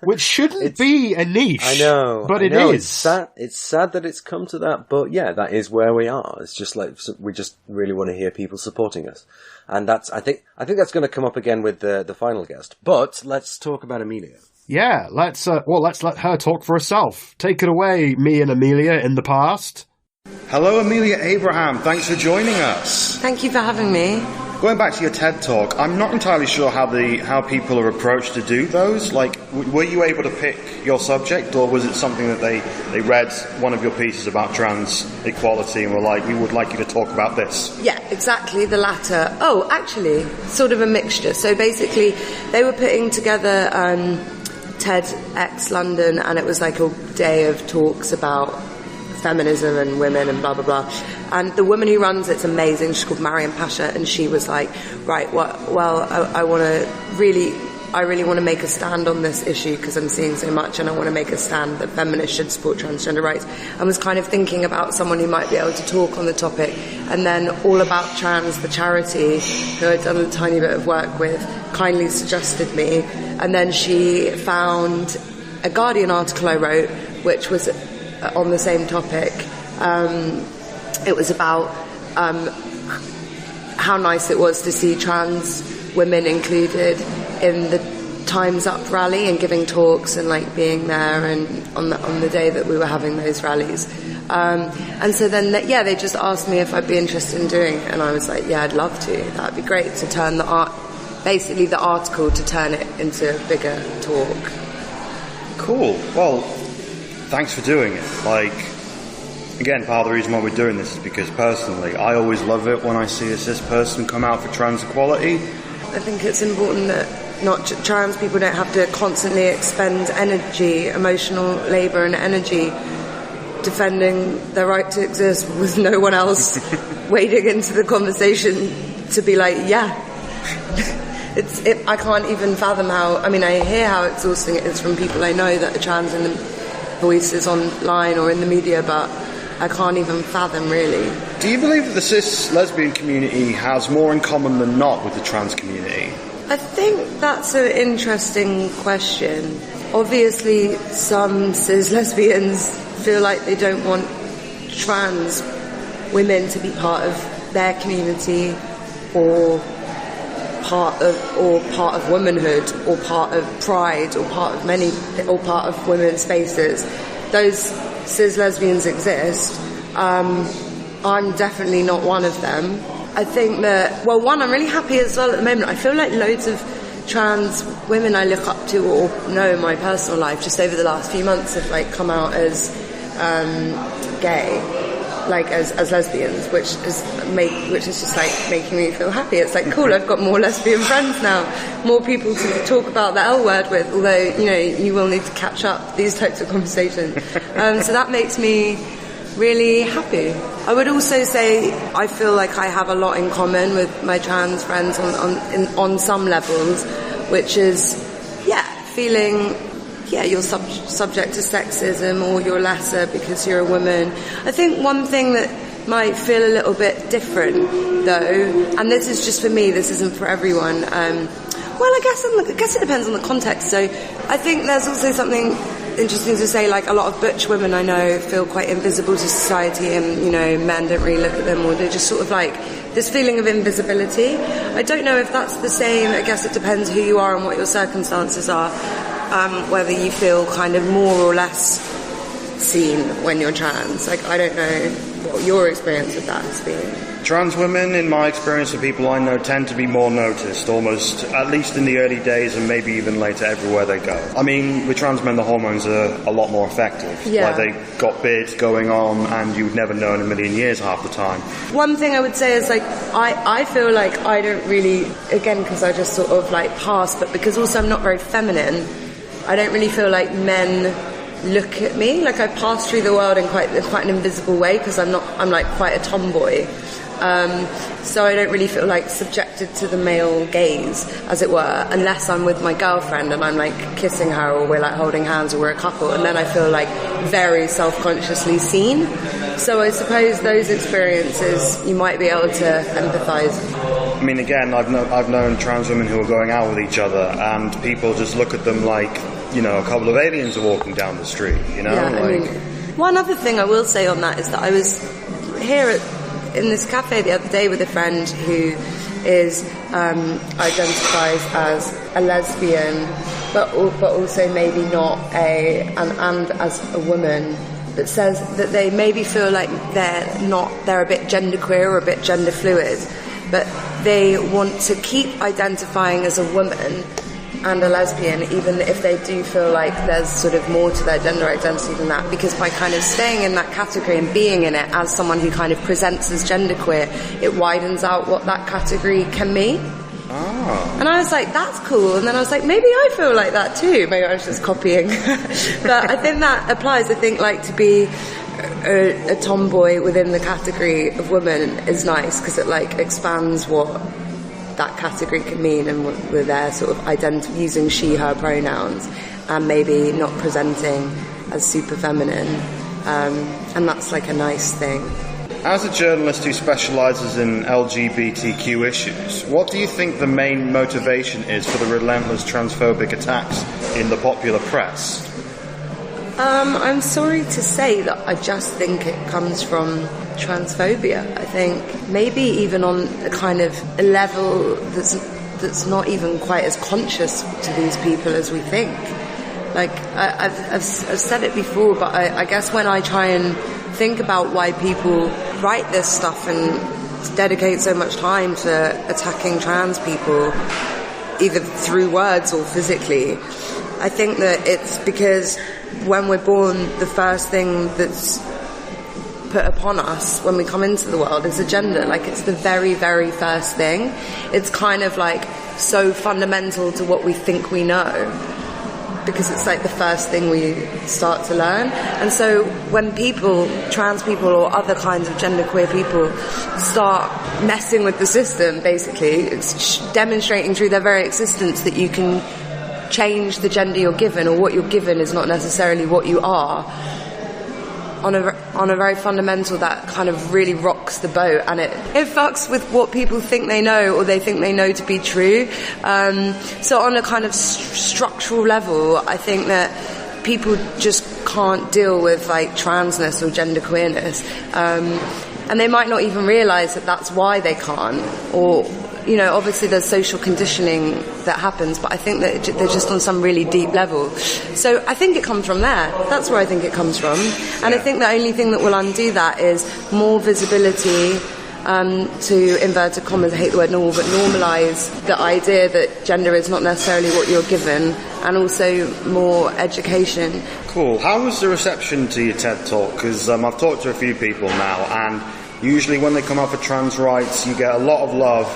which shouldn't be a niche. I know, but it is. It's sad that it's come to that, but yeah, that is where we are. It's just like we just really want to hear people supporting us, and I think that's going to come up again with the final guest. But let's talk about Amelia. Yeah, let's let her talk for herself. Take it away, me and Amelia in the past. Hello, Amelia Abraham. Thanks for joining us. Thank you for having me. Going back to your TED Talk, I'm not entirely sure how people are approached to do those. Like, were you able to pick your subject, or was it something that they read one of your pieces about trans equality and were like, we would like you to talk about this? Yeah, exactly, the latter. Oh, actually, sort of a mixture. So basically, they were putting together TEDx London, and it was like a day of talks about feminism and women and blah blah blah. And the woman who runs it's amazing. She's called Mariam Pasha, and she was like, right, I really want to make a stand on this issue because I'm seeing so much, and I want to make a stand that feminists should support transgender rights. I was kind of thinking about someone who might be able to talk on the topic. And then All About Trans, the charity, who I'd done a tiny bit of work with, kindly suggested me. And then she found a Guardian article I wrote, which was on the same topic. It was about how nice it was to see trans women included in the Time's Up rally and giving talks and like being there and on the day that we were having those rallies. And so then they just asked me if I'd be interested in doing it, and I was like, yeah, I'd love to. That'd be great to turn the article to turn it into a bigger talk. Cool. Well, thanks for doing it. Like, again, part of the reason why we're doing this is because personally, I always love it when I see a cis person come out for trans equality. I think it's important that trans people don't have to constantly expend energy, emotional labour and energy defending their right to exist with no one else wading into the conversation to be like, yeah. I can't even fathom how, I hear how exhausting it is from people I know that are trans in the voices online or in the media, but I can't even fathom, really. Do you believe that the cis lesbian community has more in common than not with the trans community? I think that's an interesting question. Obviously, some cis lesbians feel like they don't want trans women to be part of their community or part of womanhood or part of pride or part of women's spaces. Those cis lesbians exist. I'm definitely not one of them. I think that, I'm really happy as well at the moment. I feel like loads of trans women I look up to or know in my personal life just over the last few months have like come out as gay, like as lesbians, which is just like making me feel happy. It's like, cool, I've got more lesbian friends now, more people to talk about the L word with, although, you will need to catch up these types of conversations. So that makes me really happy. I would also say I feel like I have a lot in common with my trans friends on some levels, which is feeling, you're subject to sexism or you're lesser because you're a woman. I think one thing that might feel a little bit different, though, and this is just for me, this isn't for everyone. I guess it depends on the context. So I think there's also something interesting to say, like a lot of butch women I know feel quite invisible to society, and, you know, men don't really look at them, or they're just sort of like this feeling of invisibility. I don't know if that's the same. I guess it depends who you are and what your circumstances are, whether you feel kind of more or less seen when you're trans. Like, I don't know what your experience with that has been. Trans women, in my experience of people I know, tend to be more noticed, almost, at least in the early days and maybe even later, everywhere they go. I mean, with trans men, the hormones are a lot more effective. Yeah. Like, they've got beards going on and you would never know in a million years half the time. One thing I would say is, like, I feel like I don't really, again, because I just sort of, like, pass, but because also I'm not very feminine, I don't really feel like men look at me. Like, I pass through the world in quite an invisible way, because I'm like quite a tomboy. So I don't really feel like subjected to the male gaze, as it were, unless I'm with my girlfriend and I'm like kissing her, or we're like holding hands, or we're a couple, and then I feel like very self-consciously seen. So I suppose those experiences you might be able to empathise. I mean, again, I've known trans women who are going out with each other and people just look at them like, you know, a couple of aliens are walking down the street, you know? Yeah, I mean, one other thing I will say on that is that I was here in this cafe the other day with a friend who is identifies as a lesbian, but also maybe not and as a woman, but says that they maybe feel like they're a bit genderqueer or a bit gender fluid, but they want to keep identifying as a woman and a lesbian, even if they do feel like there's sort of more to their gender identity than that, because by kind of staying in that category and being in it as someone who kind of presents as genderqueer, it widens out what that category can mean. Oh. And I was like, that's cool. And then I was like, maybe I feel like that too. Maybe I was just copying. But I think that applies. I think, like, to be a tomboy within the category of woman is nice, because it, like, expands what that category can mean, and we're there sort of using she, her pronouns, and maybe not presenting as super feminine, and that's like a nice thing. As a journalist who specialises in LGBTQ issues, what do you think the main motivation is for the relentless transphobic attacks in the popular press? I'm sorry to say that I just think it comes from transphobia. I think maybe even on a kind of a level that's not even quite as conscious to these people as we think. Like, I've said it before, but I guess when I try and think about why people write this stuff and dedicate so much time to attacking trans people, either through words or physically, I think that it's because when we're born, the first thing that's put upon us when we come into the world is a gender. Like, it's the very, very first thing. It's kind of like so fundamental to what we think we know, because it's like the first thing we start to learn. And so when people, trans people or other kinds of genderqueer people, start messing with the system, basically, it's demonstrating through their very existence that you can change the gender you're given, or what you're given is not necessarily what you are. On a very fundamental, that kind of really rocks the boat, and it fucks with what people think they know, or they think they know to be true. So on a kind of structural level, I think that people just can't deal with, like, transness or genderqueerness, and they might not even realise that that's why they can't, or, you know, obviously there's social conditioning that happens, but I think that they're just on some really deep level. So I think it comes from there. That's where I think it comes from. And I think the only thing that will undo that is more visibility, to, inverted commas, I hate the word normal, but normalise the idea that gender is not necessarily what you're given, and also more education. Cool. How was the reception to your TED Talk? Because I've talked to a few people now, and usually when they come up for trans rights, you get a lot of love,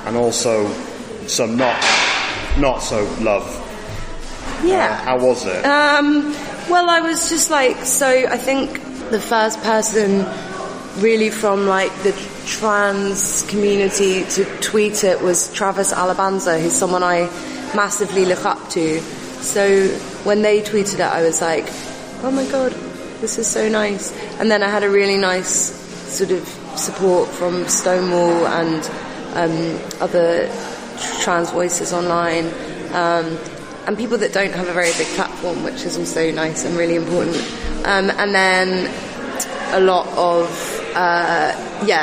and also some not so love. Yeah. How was it? Well, I was just like, so I think the first person really from, like, the trans community to tweet it was Travis Alabanza, who's someone I massively look up to. So when they tweeted it, I was like, oh my god, this is so nice. And then I had a really nice sort of support from Stonewall and other trans voices online, and people that don't have a very big platform, which is also nice and really important. And then a lot of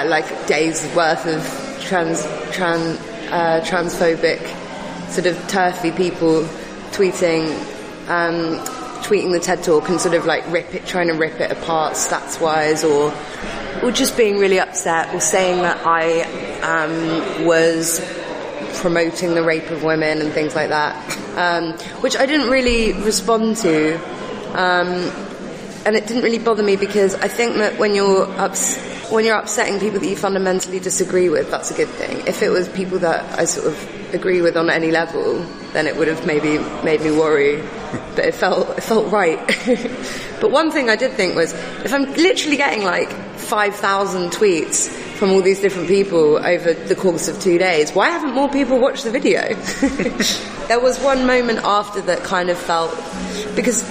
like days worth of transphobic sort of turfy people tweeting the TED Talk and sort of like trying to rip it apart stats wise, or just being really upset, or saying that I was promoting the rape of women and things like that, which I didn't really respond to, and it didn't really bother me, because I think that when you're upsetting people that you fundamentally disagree with, that's a good thing. If it was people that I sort of agree with on any level, then it would have maybe made me worry, but it felt right. But one thing I did think was, if I'm literally getting like 5,000 tweets from all these different people over the course of 2 days, why haven't more people watched the video? There was one moment after that kind of felt, because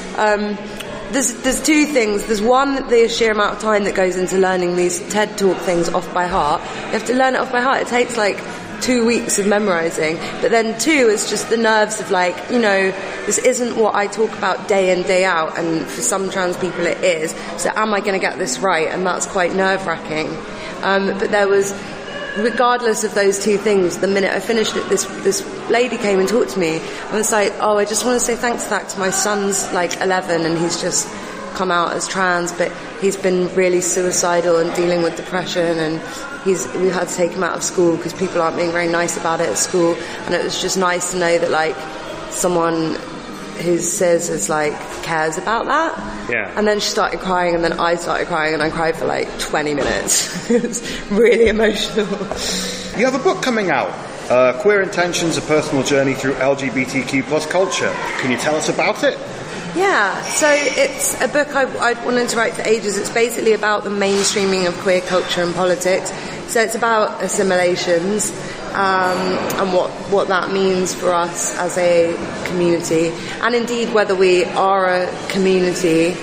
there's two things. There's one, the sheer amount of time that goes into learning these TED Talk things off by heart. You have to learn it off by heart. It takes like 2 weeks of memorising. But then two is just the nerves of like, this isn't what I talk about day in, day out, and for some trans people it is. So am I going to get this right? And that's quite nerve-wracking. But there was, regardless of those two things, the minute I finished it, this lady came and talked to me. I was like, oh, I just want to say thanks for that, to my son's like 11 and he's just come out as trans, but he's been really suicidal and dealing with depression, and we had to take him out of school because people aren't being very nice about it at school, and it was just nice to know that like someone who says is like cares about that. Yeah. And then she started crying, and then I started crying, and I cried for like 20 minutes. It was really emotional. You have a book coming out, Queer Intentions, A Personal Journey Through LGBTQ plus Culture. Can you tell us about it? Yeah, so it's a book I'd wanted to write for ages. It's basically about the mainstreaming of queer culture and politics. So it's about assimilations, and what that means for us as a community, and indeed whether we are a community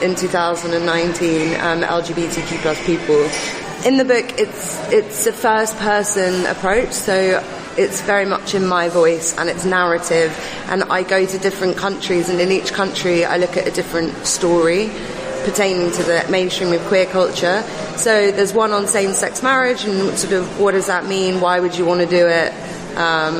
in 2019, LGBTQ plus people. In the book, it's a first-person approach, so it's very much in my voice and it's narrative, and I go to different countries, and in each country I look at a different story pertaining to the mainstream of queer culture. So there's one on same-sex marriage and sort of what does that mean, why would you want to do it, at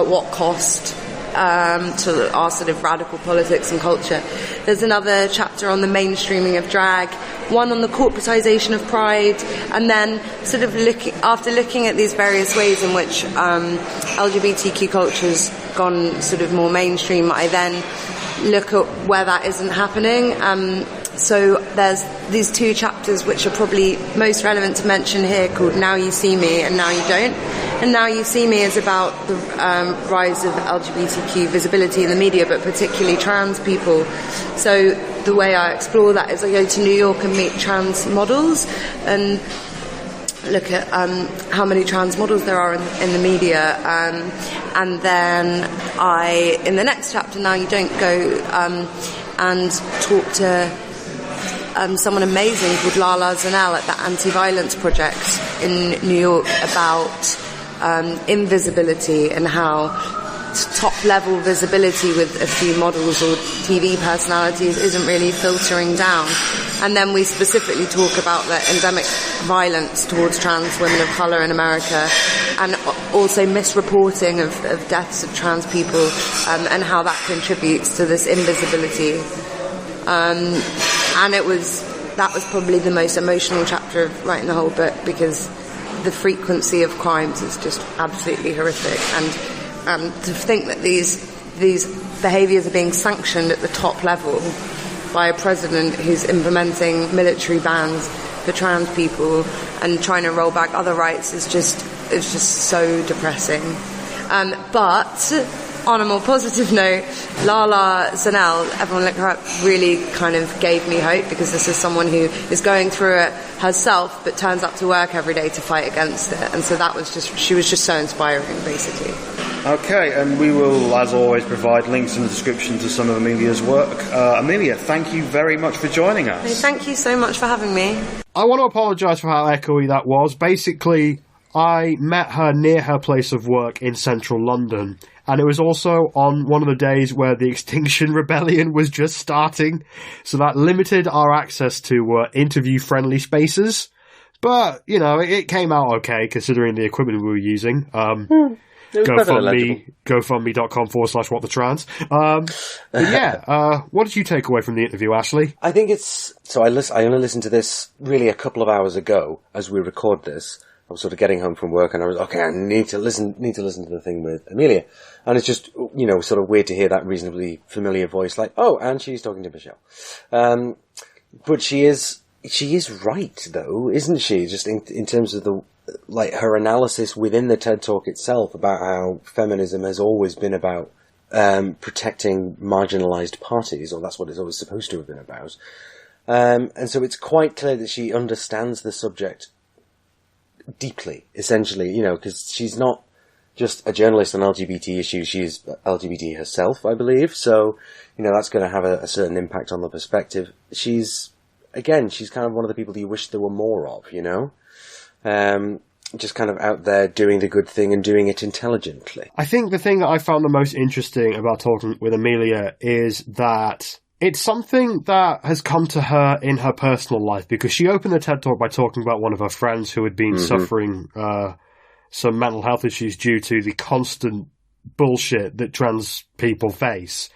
what cost to our sort of radical politics and culture. There's another chapter on the mainstreaming of drag, one on the corporatization of pride, and then sort of after looking at these various ways in which LGBTQ culture's gone sort of more mainstream, I then look at where that isn't happening. So there's these two chapters which are probably most relevant to mention here, called Now You See Me and Now You Don't. And Now You See Me is about the rise of LGBTQ visibility in the media, but particularly trans people. So the way I explore that is I go to New York and meet trans models and look at how many trans models there are in the media, and then I, in the next chapter, Now You Don't, go and talk to someone amazing called Lala Zanel at the Anti-Violence Project in New York about invisibility and how top-level visibility with a few models or TV personalities isn't really filtering down. And then we specifically talk about the endemic violence towards trans women of colour in America, and also misreporting of deaths of trans people, and how that contributes to this invisibility. And that was probably the most emotional chapter of writing the whole book, because the frequency of crimes is just absolutely horrific, and to think that these behaviours are being sanctioned at the top level by a president who's implementing military bans for trans people and trying to roll back other rights is just so depressing. But on a more positive note, Lala Zanel, everyone look her up, really kind of gave me hope, because this is someone who is going through it herself but turns up to work every day to fight against it, and so she was just so inspiring, basically. Okay, and we will, as always, provide links in the description to some of Amelia's work. Amelia, thank you very much for joining us. Hey, thank you so much for having me. I want to apologise for how echoey that was. Basically, I met her near her place of work in central London, and it was also on one of the days where the Extinction Rebellion was just starting, so that limited our access to interview-friendly spaces. But, you know, it came out okay, considering the equipment we were using. GoFundMe.com/whatthetrans. But yeah, what did you take away from the interview, Ashley? I think it's... So I only listened to this really a couple of hours ago as we record this. I was sort of getting home from work and I was, okay, I need to listen to the thing with Amelia. And it's just, you know, sort of weird to hear that reasonably familiar voice like, oh, and she's talking to Michelle. But she is right, though, isn't she? Just in terms of her analysis within the TED Talk itself about how feminism has always been about protecting marginalized parties, or that's what it's always supposed to have been about. And so it's quite clear that she understands the subject deeply, essentially, you know, because she's not just a journalist on LGBT issues, she's LGBT herself, I believe. So, you know, that's going to have a certain impact on the perspective. She's kind of one of the people that you wish there were more of, you know? Just kind of out there doing the good thing and doing it intelligently. I think the thing that I found the most interesting about talking with Amelia is that it's something that has come to her in her personal life, because she opened the TED Talk by talking about one of her friends who had been suffering some mental health issues due to the constant bullshit that trans people face.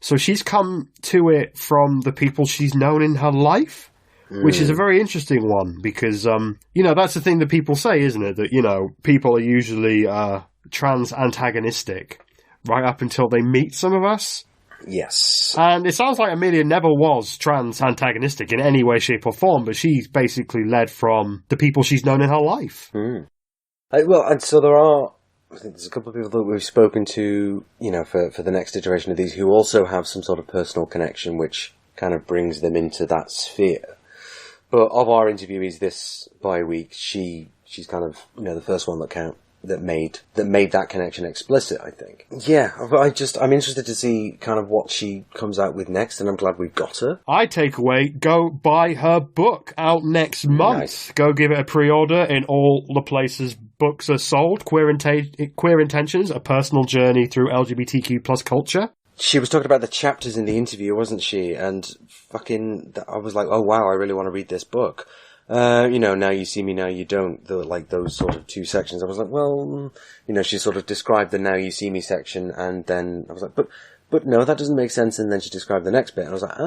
So she's come to it from the people she's known in her life, which is a very interesting one, because, you know, that's the thing that people say, isn't it? That, you know, people are usually trans antagonistic right up until they meet some of us. Yes. And it sounds like Amelia never was trans antagonistic in any way, shape or form, but she's basically led from the people she's known in her life. And so there are, I think there's a couple of people that we've spoken to, you know, for the next iteration of these who also have some sort of personal connection, which kind of brings them into that sphere. But of our interviewees this bi-week, she's kind of, you know, the first one that made that connection explicit, I think. Yeah, I'm interested to see kind of what she comes out with next, and I'm glad we've got her. I take away, go buy her book out next month. Nice. Go give it a pre-order in all the places books are sold. Queer Intentions, A Personal Journey Through LGBTQ plus Culture. She was talking about the chapters in the interview, wasn't she? And I was like, oh wow, I really want to read this book. You know, Now You See Me, Now You Don't, those sort of two sections. I was like, well, you know, she sort of described the Now You See Me section, and then I was like, but no, that doesn't make sense, and then she described the next bit, and I was like,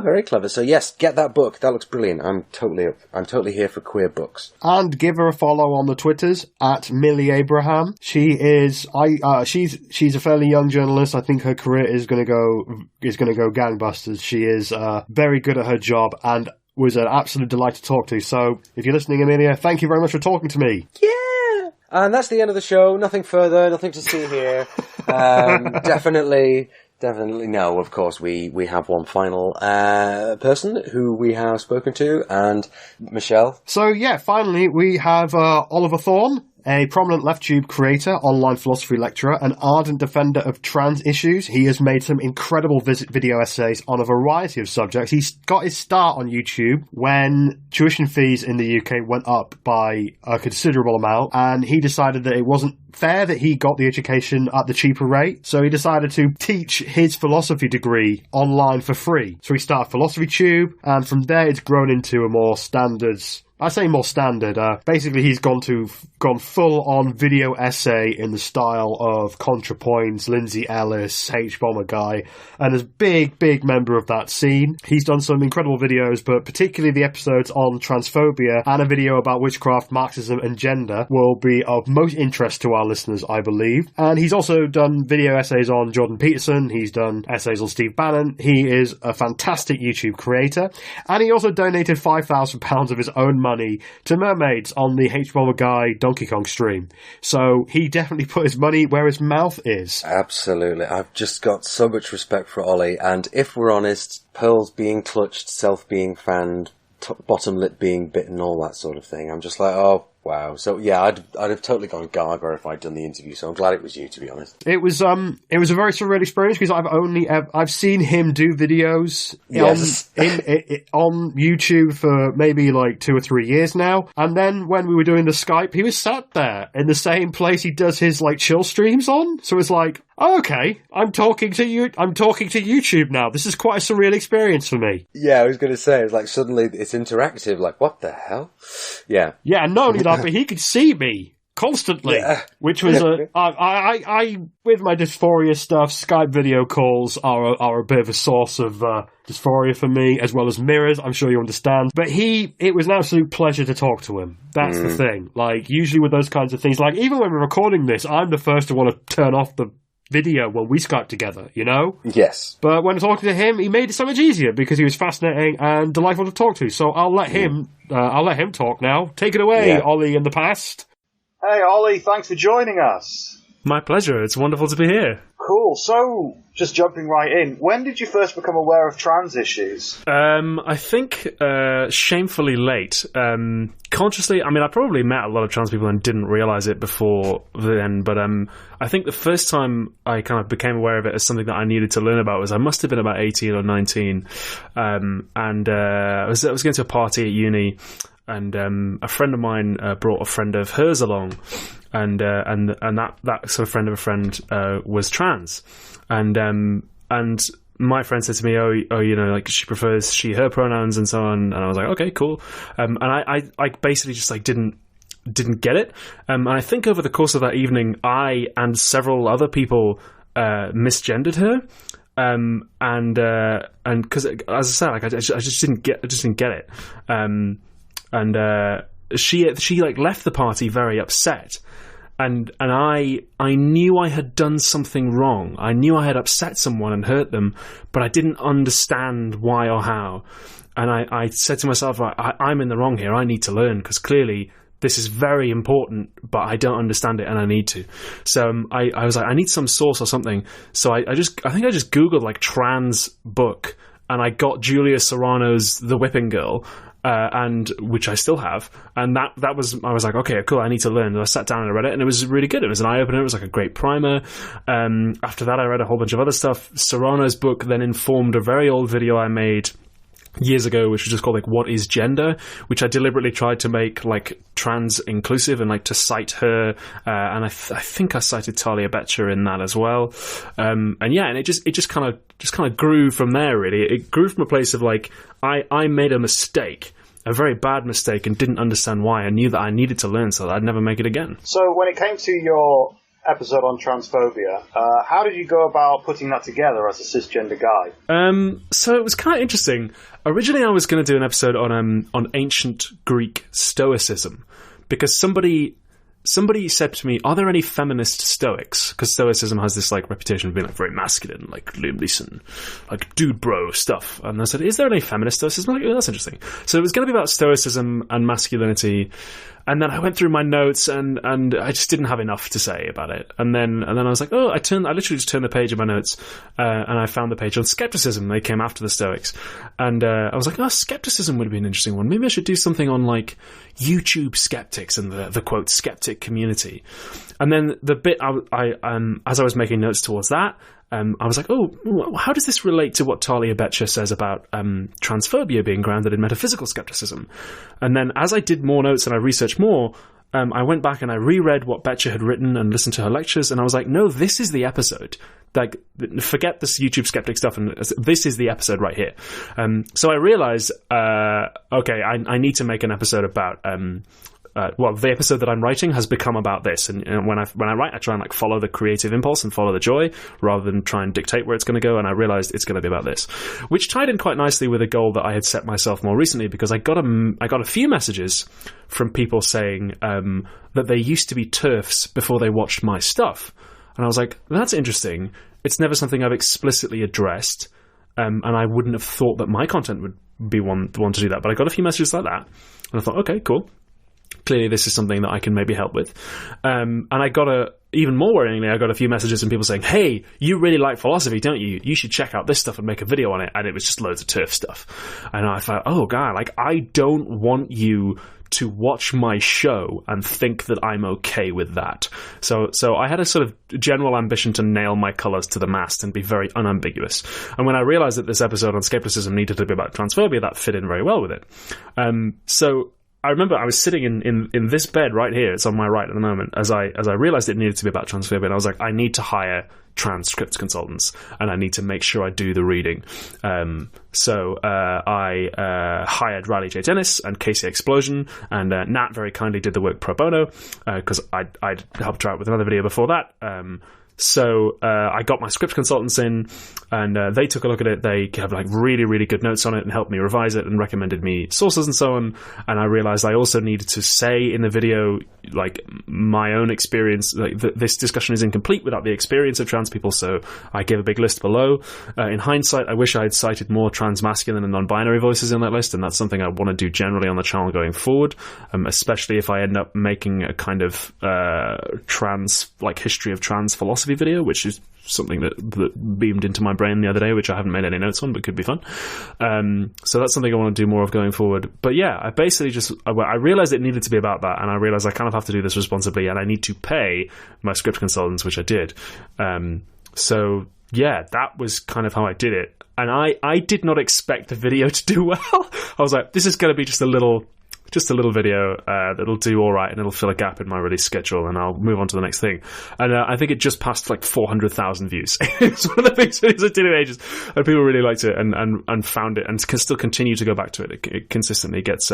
very clever. So yes, get that book. That looks brilliant. I'm totally here for queer books. And give her a follow on the Twitters at Amelia Abraham. She is, she's a fairly young journalist. I think her career is going to go gangbusters. She is, very good at her job, and was an absolute delight to talk to. So, if you're listening, Amelia, thank you very much for talking to me. Yeah! And that's the end of the show. Nothing further, nothing to see here. Definitely no, of course, we have one final person who we have spoken to, and Michelle. So, yeah, finally, we have Oliver Thorn, a prominent LeftTube creator, online philosophy lecturer, an ardent defender of trans issues. He has made some incredible video essays on a variety of subjects. He's got his start on YouTube when tuition fees in the UK went up by a considerable amount, and he decided that it wasn't fair that he got the education at the cheaper rate, so he decided to teach his philosophy degree online for free. So he started PhilosophyTube, and from there it's grown into a more standard... I say more standard. Basically, he's gone full-on video essay in the style of ContraPoints, Lindsay Ellis, H-Bomber Guy, and is a big member of that scene. He's done some incredible videos, but particularly the episodes on transphobia and a video about witchcraft, Marxism, and gender will be of most interest to our listeners, I believe. And he's also done video essays on Jordan Peterson. He's done essays on Steve Bannon. He is a fantastic YouTube creator, and he also donated £5,000 of his own money to mermaids on the H-Bomber Guy Donkey Kong stream. So he definitely put his money where his mouth is. Absolutely. I've just got so much respect for Ollie, and if we're honest, pearls being clutched, self being fanned, bottom lip being bitten, all that sort of thing. I'm just like, oh, Wow. So yeah, I'd have totally gone gaga if I'd done the interview. So I'm glad it was you, to be honest. It was a very surreal experience because I've seen him do videos on YouTube for maybe like 2 or 3 years now. And then when we were doing the Skype, he was sat there in the same place he does his like chill streams on. So it's like, oh, okay, I'm talking to YouTube now. This is quite a surreal experience for me. Yeah, I was going to say, it's like suddenly it's interactive. Like, what the hell? Yeah. Yeah, and not only that, but he could see me constantly, which was I with my dysphoria stuff, Skype video calls are a bit of a source of dysphoria for me, as well as mirrors. I'm sure you understand. But it was an absolute pleasure to talk to him. That's the thing. Like, usually with those kinds of things, like even when we're recording this, I'm the first to want to turn off the video when we Skype together, you know? Yes. But when talking to him, he made it so much easier because he was fascinating and delightful to talk to. So I'll let him talk now. Take it away, Ollie in the past. Hey, Ollie, thanks for joining us. My pleasure. It's wonderful to be here. Cool. So, just jumping right in, when did you first become aware of trans issues? I think shamefully late. Consciously, I mean, I probably met a lot of trans people and didn't realise it before then, but I think the first time I kind of became aware of it as something that I needed to learn about was I must have been about 18 or 19, and I was going to a party at uni, and a friend of mine brought a friend of hers along, and that sort of friend of a friend was trans, and my friend said to me, oh, you know, like she prefers she/her pronouns and so on, and I was like, okay, cool, and I basically just like didn't get it, and I think over the course of that evening, I and several other people misgendered her. And because as I said, like I just didn't get it. She like left the party very upset, and I knew I had done something wrong. I knew I had upset someone and hurt them, but I didn't understand why or how. And I said to myself, I'm in the wrong here. I need to learn, because clearly this is very important, but I don't understand it and I need to. So I was like, I need some source or something. So I think I just Googled like trans book, and I got Julia Serrano's The Whipping Girl, and which I still have, and that was, I was like, okay, cool, I need to learn. And I sat down and I read it, and it was really good. It was an eye opener. It was like a great primer. After that, I read a whole bunch of other stuff. Serrano's book then informed a very old video I made years ago, which was just called like "What is Gender," which I deliberately tried to make like trans inclusive and like to cite her, and I think I cited Talia Betcher in that as well, and it just kind of grew from there. Really, it grew from a place of like I made a mistake, a very bad mistake, and didn't understand why. I knew that I needed to learn so that I'd never make it again. So when it came to your episode on transphobia, how did you go about putting that together as a cisgender guy? So it was kind of interesting. Originally, I was going to do an episode on ancient Greek Stoicism, because somebody said to me, "Are there any feminist Stoics?" Because Stoicism has this like reputation of being like very masculine, like Liam Neeson, like dude bro stuff. And I said, "Is there any feminist Stoicism?" I'm like, oh, that's interesting. So it was going to be about Stoicism and masculinity. And then I went through my notes, and I just didn't have enough to say about it. And then I was like, oh, I literally just turned the page of my notes, and I found the page on skepticism. They came after the Stoics, and I was like, oh, skepticism would be an interesting one. Maybe I should do something on like YouTube skeptics and the quote skeptic community. And then the bit as I was making notes towards that, I was like, oh, how does this relate to what Talia Betcher says about transphobia being grounded in metaphysical skepticism? And then as I did more notes and I researched more, I went back and I reread what Betcher had written and listened to her lectures, and I was like, no, this is the episode. Like, forget this YouTube skeptic stuff, and this is the episode right here. So I realized, okay, I need to make an episode about... the episode that I'm writing has become about this, and when I write, I try and like follow the creative impulse and follow the joy rather than try and dictate where it's going to go. And I realized it's going to be about this, which tied in quite nicely with a goal that I had set myself more recently, because I got a few messages from people saying that they used to be TERFs before they watched my stuff, and I was like, that's interesting. It's never something I've explicitly addressed, and I wouldn't have thought that my content would be one to do that. But I got a few messages like that, and I thought, okay, cool. Clearly this is something that I can maybe help with. And I got even more worryingly, I got a few messages from people saying, hey, you really like philosophy, don't you? You should check out this stuff and make a video on it. And it was just loads of TERF stuff. And I thought, oh, God, like, I don't want you to watch my show and think that I'm okay with that. So I had a sort of general ambition to nail my colours to the mast and be very unambiguous. And when I realised that this episode on Escapism needed to be about transphobia, that fit in very well with it. So I remember I was sitting in this bed right here, it's on my right at the moment, as I realised it needed to be about transphobia, and I was like, I need to hire transcript consultants, and I need to make sure I do the reading. So I hired Riley J. Dennis and Casey Explosion, and Nat very kindly did the work pro bono, because I'd helped her out with another video before that. So I got my script consultants in, and they took a look at it. They have like really, really good notes on it and helped me revise it and recommended me sources and so on. And I realized I also needed to say in the video, like, my own experience. Like, this discussion is incomplete without the experience of trans people, so I gave a big list below. In hindsight, I wish I had cited more trans masculine and non-binary voices in that list, and that's something I want to do generally on the channel going forward, especially if I end up making a kind of trans, like, history of trans philosophy video, which is something that beamed into my brain the other day, which I haven't made any notes on, but could be fun. So that's something I want to do more of going forward. But yeah, I basically I realized it needed to be about that, and I realized I kind of have to do this responsibly, and I need to pay my script consultants, which I did. So yeah, that was kind of how I did it. And I did not expect the video to do well. I was like, this is going to be just a little video that'll do all right, and it'll fill a gap in my release schedule, and I'll move on to the next thing. And I think it just passed like 400,000 views. It's one of the biggest videos I did in ages, and people really liked it and found it, and can still continue to go back to it. It consistently gets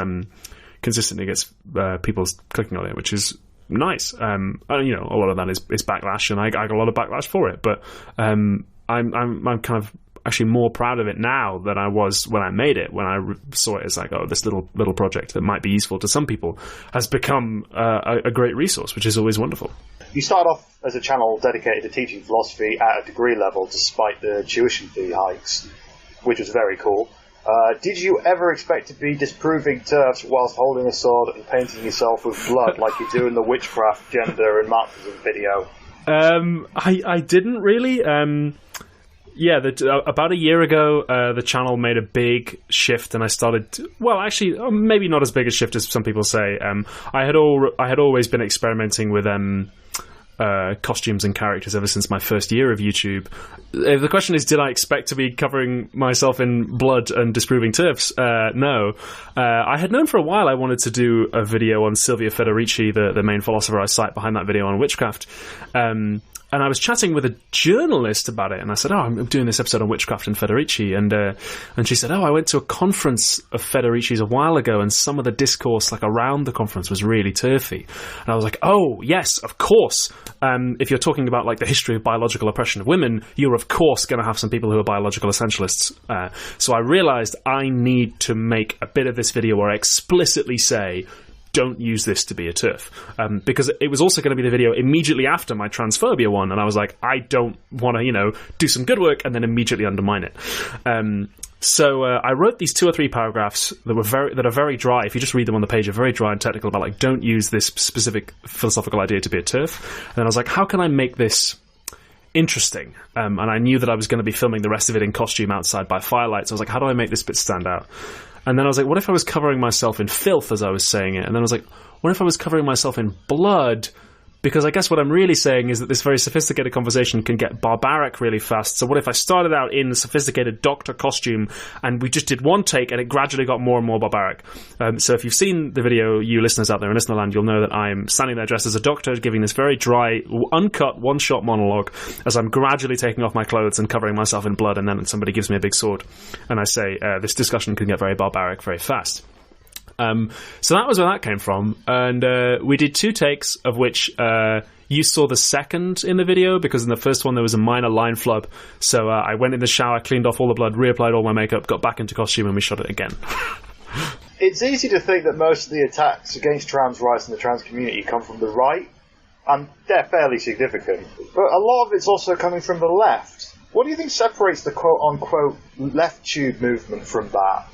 people clicking on it, which is nice. And, you know, a lot of that is backlash, and I got a lot of backlash for it. But I'm kind of actually more proud of it now than I was when I made it. When I saw it as like, oh, this little project that might be useful to some people has become a great resource, which is always wonderful. You started off as a channel dedicated to teaching philosophy at a degree level despite the tuition fee hikes, which was very cool. Did you ever expect to be disproving TERFs whilst holding a sword and painting yourself with blood like you do in the witchcraft, gender and Marxism video? I didn't really. Yeah, about a year ago, the channel made a big shift, and I started. Actually, maybe not as big a shift as some people say. I had always been experimenting with costumes and characters ever since my first year of YouTube. The question is, did I expect to be covering myself in blood and disproving TERFs? No. I had known for a while I wanted to do a video on Silvia Federici, the main philosopher I cite behind that video on witchcraft. And I was chatting with a journalist about it, and I said, oh, I'm doing this episode on witchcraft and Federici, and she said, oh, I went to a conference of Federici's a while ago, and some of the discourse like around the conference was really TERFy. And I was like, oh, yes, of course. If you're talking about like the history of biological oppression of women, you're of course going to have some people who are biological essentialists. So I realized I need to make a bit of this video where I explicitly say, don't use this to be a TERF. Because it was also going to be the video immediately after my transphobia one, and I was like, I don't want to, do some good work and then immediately undermine it. So I wrote these 2 or 3 paragraphs that are very dry. If you just read them on the page, are very dry and technical about like, don't use this specific philosophical idea to be a TERF. And then I was like, how can I make this interesting? And I knew that I was going to be filming the rest of it in costume outside by firelight. So I was like, how do I make this bit stand out? And then I was like, what if I was covering myself in filth as I was saying it? And then I was like, what if I was covering myself in blood? Because I guess what I'm really saying is that this very sophisticated conversation can get barbaric really fast. So what if I started out in a sophisticated doctor costume and we just did one take and it gradually got more and more barbaric? So if you've seen the video, you listeners out there in Listenerland, you'll know that I'm standing there dressed as a doctor, giving this very dry, uncut, one-shot monologue as I'm gradually taking off my clothes and covering myself in blood, and then somebody gives me a big sword. And I say, this discussion can get very barbaric very fast. So that was where that came from, and we did 2 takes, of which you saw the second in the video, because in the first one there was a minor line flub. So I went in the shower, cleaned off all the blood, reapplied all my makeup, got back into costume, and we shot it again. It's easy to think that most of the attacks against trans rights and the trans community come from the right, and they're fairly significant. But a lot of it's also coming from the left. What do you think separates the quote-unquote left tube movement from that?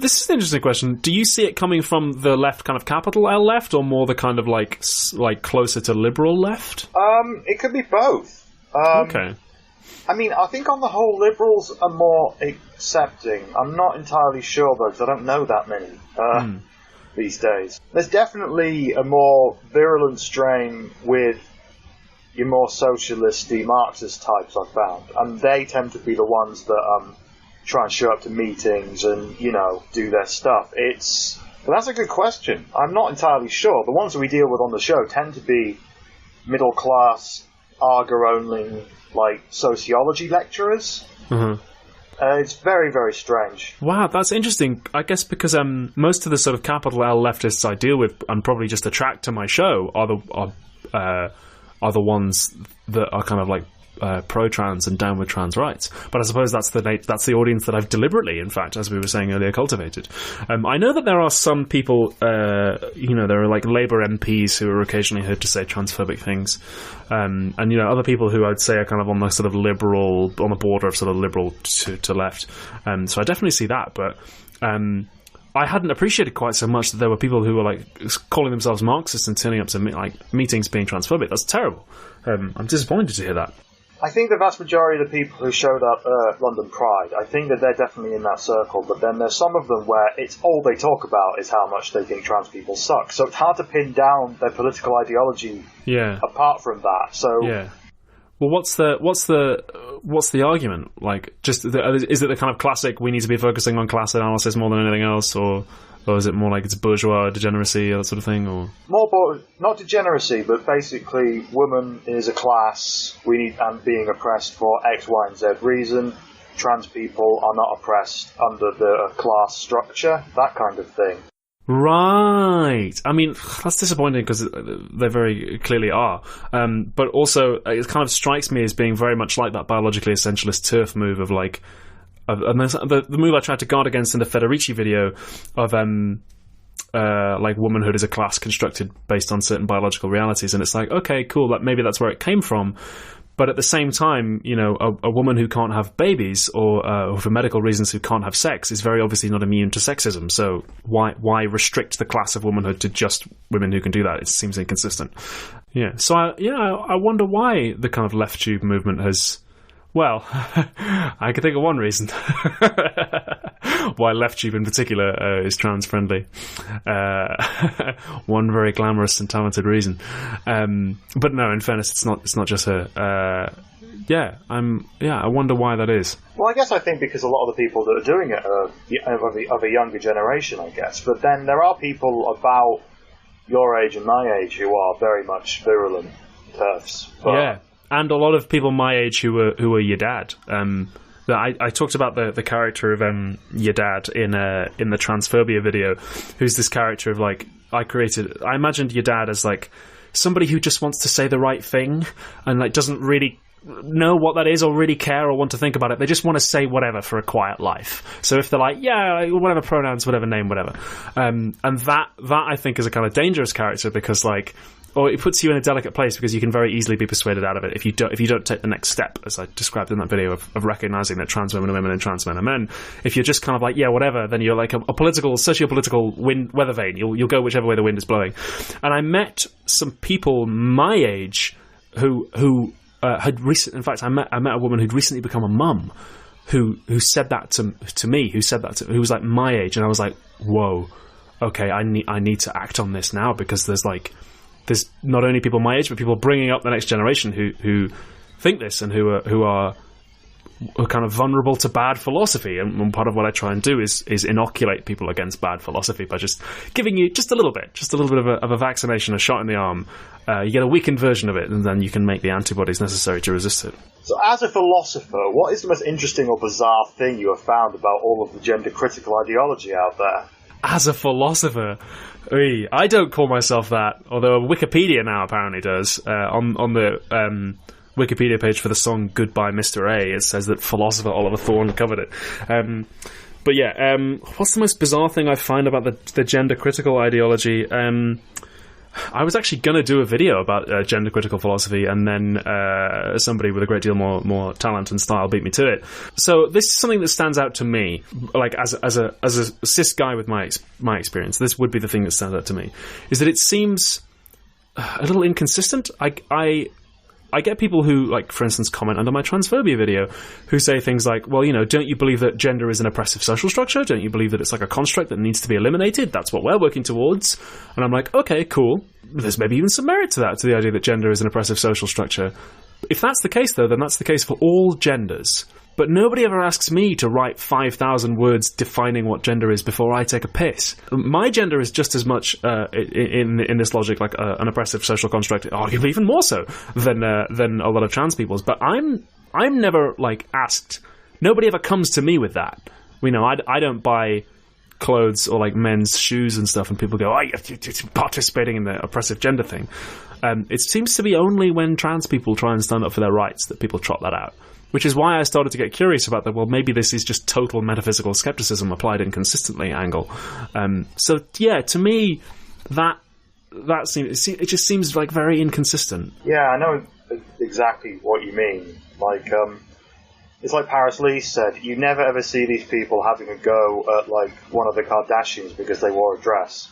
This is an interesting question. Do you see it coming from the left, kind of capital L left, or more the kind of like closer to liberal left? It could be both. Okay. I mean, I think on the whole, liberals are more accepting. I'm not entirely sure, though, because I don't know that many these days. There's definitely a more virulent strain with your more socialist-y Marxist types, I've found. And they tend to be the ones that try and show up to meetings and, you know, do their stuff. But that's a good question. I'm not entirely sure. The ones that we deal with on the show tend to be middle-class, Arga-only, like, sociology lecturers. Mm-hmm. It's very, very strange. Wow, that's interesting. I guess because most of the sort of capital L leftists I deal with and probably just attract to my show are the ones that are kind of like pro-trans and down with trans rights. But I suppose that's the audience that I've deliberately, in fact, as we were saying earlier, cultivated. I know that there are some people, there are like Labour MPs who are occasionally heard to say transphobic things, and other people who I'd say are kind of on the sort of liberal, on the border of sort of liberal to left. So I definitely see that, but I hadn't appreciated quite so much that there were people who were like calling themselves Marxists and turning up to meetings being transphobic. That's terrible. I'm disappointed to hear that. I think the vast majority of the people who showed up at London Pride, I think that they're definitely in that circle, but then there's some of them where it's all they talk about is how much they think trans people suck. So it's hard to pin down their political ideology apart from that. So yeah. Well, what's the argument? Like, is it the kind of classic, we need to be focusing on class analysis more than anything else, or is it more like it's bourgeois degeneracy or that sort of thing? Or not degeneracy, but basically, woman is a class. And being oppressed for X, Y, and Z reason. Trans people are not oppressed under the class structure. That kind of thing. Right. I mean, that's disappointing because they very clearly are. But also, it kind of strikes me as being very much like that biologically essentialist TERF move of like. And the move I tried to guard against in the Federici video of like womanhood is a class constructed based on certain biological realities, and it's like, okay, cool, maybe that's where it came from, but at the same time, a woman who can't have babies or for medical reasons who can't have sex is very obviously not immune to sexism. So why restrict the class of womanhood to just women who can do that? It seems inconsistent. Yeah. So I wonder why the kind of left tube movement has. Well, I can think of one reason why LeftTube in particular is trans-friendly. One very glamorous and talented reason. But no, in fairness, it's not just her. I wonder why that is. Well, I guess I think because a lot of the people that are doing it are of a younger generation, I guess. But then there are people about your age and my age who are very much virulent TERFs. Yeah. And a lot of people my age who are your dad. I talked about the character of your dad in the transphobia video, who's this character of like I imagined your dad as like somebody who just wants to say the right thing and like doesn't really know what that is or really care or want to think about it. They just want to say whatever for a quiet life. So if they're like, yeah, whatever pronouns, whatever name, whatever, and that I think is a kind of dangerous character because like. Or it puts you in a delicate place because you can very easily be persuaded out of it if you don't take the next step, as I described in that video, of recognizing that trans women are women and trans men are men. If you're just kind of like, yeah, whatever, then you're like a socio-political weather vane. You'll go whichever way the wind is blowing. And I met some people my age who had recently, in fact, I met a woman who'd recently become a mum who said that to me, who was like my age, and I was like, whoa, okay, I need to act on this now because there's not only people my age, but people bringing up the next generation who think this and who are kind of vulnerable to bad philosophy. And part of what I try and do is inoculate people against bad philosophy by just giving you just a little bit of a vaccination, a shot in the arm. You get a weakened version of it, and then you can make the antibodies necessary to resist it. So as a philosopher, what is the most interesting or bizarre thing you have found about all of the gender-critical ideology out there? As a philosopher... I don't call myself that, although Wikipedia now apparently does. On the Wikipedia page for the song Goodbye Mr. A, it says that philosopher Oliver Thorn covered it. But yeah, what's the most bizarre thing I find about the gender-critical ideology? I was actually going to do a video about gender-critical philosophy, and then somebody with a great deal more talent and style beat me to it. So this is something that stands out to me, like as a cis guy with my experience. This would be the thing that stands out to me, is that it seems a little inconsistent. I I get people who, like, for instance, comment under my transphobia video, who say things like, well, don't you believe that gender is an oppressive social structure? Don't you believe that it's like a construct that needs to be eliminated? That's what we're working towards. And I'm like, okay, cool. There's maybe even some merit to that, to the idea that gender is an oppressive social structure. If that's the case, though, then that's the case for all genders. But nobody ever asks me to write 5,000 words defining what gender is before I take a piss. My gender is just as much, in this logic, like an oppressive social construct, arguably even more so than a lot of trans people's. But I'm never, like, asked. Nobody ever comes to me with that. I don't buy clothes or, like, men's shoes and stuff, and people go, you're participating in the oppressive gender thing. It seems to be only when trans people try and stand up for their rights that people trot that out. Which is why I started to get curious about that. Well, maybe this is just total metaphysical skepticism applied inconsistently angle. So yeah, to me, that seems, it just seems like very inconsistent. Yeah, I know exactly what you mean. Like, it's like Paris Lee said, you never ever see these people having a go at, like, one of the Kardashians because they wore a dress.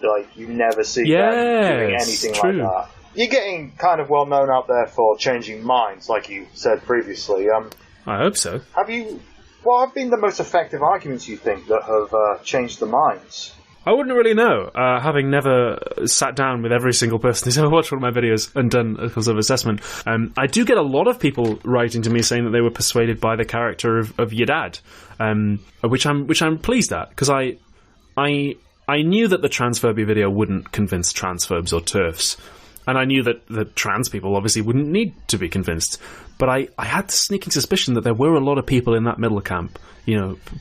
Like, you never see them doing anything like that. You're getting kind of well known out there for changing minds, like you said previously. I hope so. What have been the most effective arguments, you think, that have changed the minds? I wouldn't really know, having never sat down with every single person who's ever watched one of my videos and done a sort of assessment. I do get a lot of people writing to me saying that they were persuaded by the character of your dad, which I'm pleased at, because I knew that the transphobia video wouldn't convince transphobes or TERFs. And I knew that trans people obviously wouldn't need to be convinced. But I had the sneaking suspicion that there were a lot of people in that middle camp,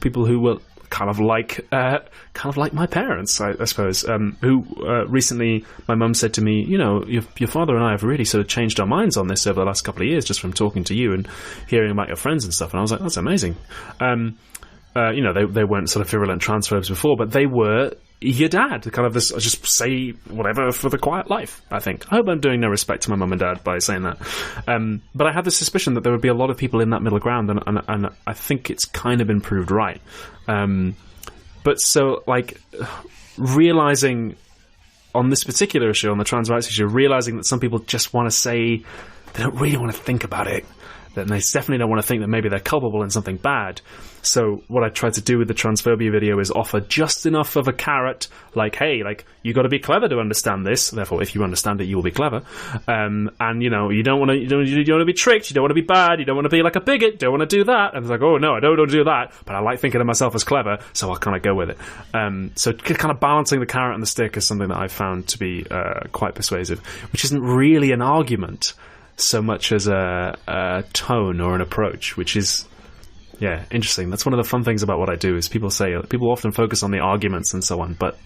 people who were kind of like my parents, I suppose, who recently, my mum said to me, your father and I have really sort of changed our minds on this over the last couple of years just from talking to you and hearing about your friends and stuff. And I was like, that's amazing. They weren't sort of virulent transphobes before, but they were your dad, kind of this, just say whatever for the quiet life, I think. I hope I'm doing no respect to my mum and dad by saying that. But I had the suspicion that there would be a lot of people in that middle ground, and I think it's kind of been proved right. But so, like, realising on this particular issue, on the trans rights issue, realising that some people just want to say, they don't really want to think about it, that they definitely don't want to think that maybe they're culpable in something bad. So what I tried to do with the transphobia video is offer just enough of a carrot, like, hey, like, you got to be clever to understand this. Therefore, if you understand it, you will be clever. And you don't want to be tricked. You don't want to be bad. You don't want to be like a bigot. Don't want to do that. And it's like, oh no, I don't want to do that. But I like thinking of myself as clever, so I'll kind of go with it. So kind of balancing the carrot and the stick is something that I found to be quite persuasive, which isn't really an argument so much as a tone or an approach, which is, yeah, interesting. That's one of the fun things about what I do, is people often focus on the arguments and so on, but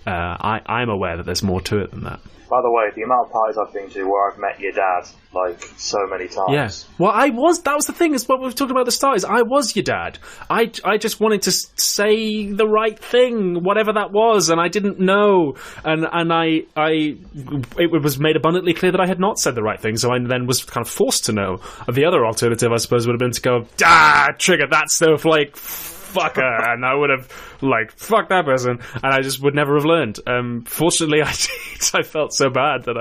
I'm aware that there's more to it than that. By the way, the amount of parties I've been to where I've met your dad, like, so many times. Yeah. Well, that was the thing, is what we were talking about at the start, is I was your dad. I just wanted to say the right thing, whatever that was, and I didn't know. And it was made abundantly clear that I had not said the right thing, so I then was kind of forced to know. The other alternative, I suppose, would have been to go, trigger that snowflake, fucker, and I would have, like, fuck that person, and I just would never have learned. Fortunately, I did. I felt so bad that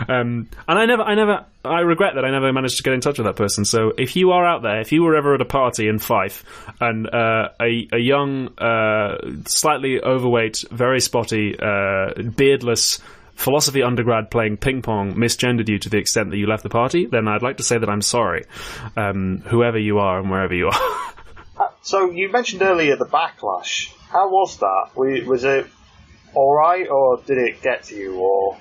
and I regret that I never managed to get in touch with that person. So if you are out there, if you were ever at a party in Fife and a young, slightly overweight, very spotty, beardless philosophy undergrad playing ping pong misgendered you to the extent that you left the party, then I'd like to say that I'm sorry, whoever you are and wherever you are. So you mentioned earlier the backlash. How was that? Was it alright, or did it get to you? Or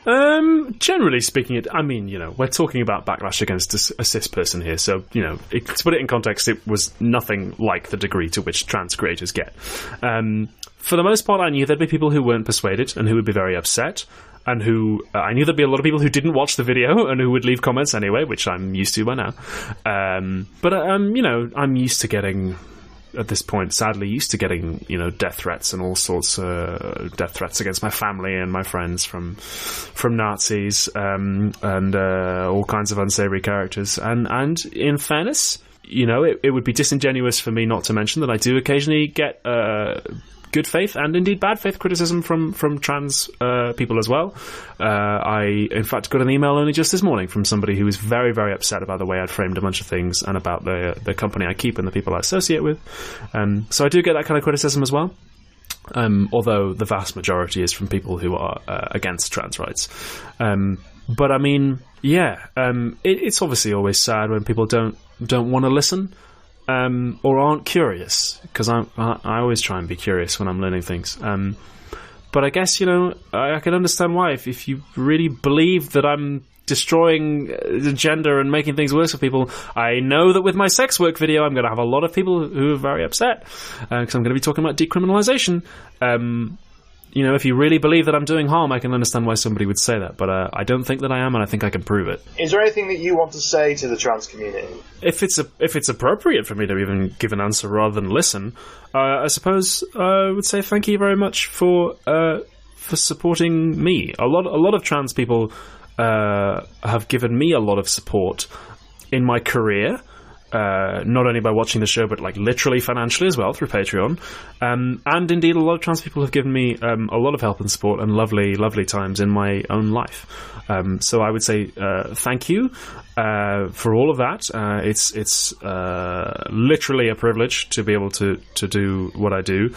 generally speaking, we're talking about backlash against a cis person here, so, to put it in context, it was nothing like the degree to which trans creators get. For the most part, I knew there'd be people who weren't persuaded and who would be very upset, and who I knew there'd be a lot of people who didn't watch the video and who would leave comments anyway, which I'm used to by now. But I'm used to getting, at this point, sadly used to getting, death threats and all sorts of death threats against my family and my friends from Nazis, and all kinds of unsavory characters. And in fairness, it would be disingenuous for me not to mention that I do occasionally get good faith and indeed bad faith criticism from trans people as well. I, in fact, got an email only just this morning from somebody who was very, very upset about the way I'd framed a bunch of things and about the company I keep and the people I associate with. So I do get that kind of criticism as well. Although the vast majority is from people who are against trans rights. But I mean, yeah, it's obviously always sad when people don't want to listen or aren't curious, because I always try and be curious when I'm learning things. But I guess, I can understand why. If you really believe that I'm destroying the gender and making things worse for people, I know that with my sex work video I'm going to have a lot of people who are very upset, because I'm going to be talking about decriminalisation. If you really believe that I'm doing harm, I can understand why somebody would say that, but I don't think that I am, and I think I can prove it. Is there anything that you want to say to the trans community? If it's appropriate for me to even give an answer rather than listen, I suppose I would say thank you very much for supporting me. A lot of trans people have given me a lot of support in my career, not only by watching the show, but like literally financially as well through Patreon. And indeed, a lot of trans people have given me a lot of help and support and lovely, lovely times in my own life. So I would say thank you for all of that. It's literally a privilege to be able to do what I do.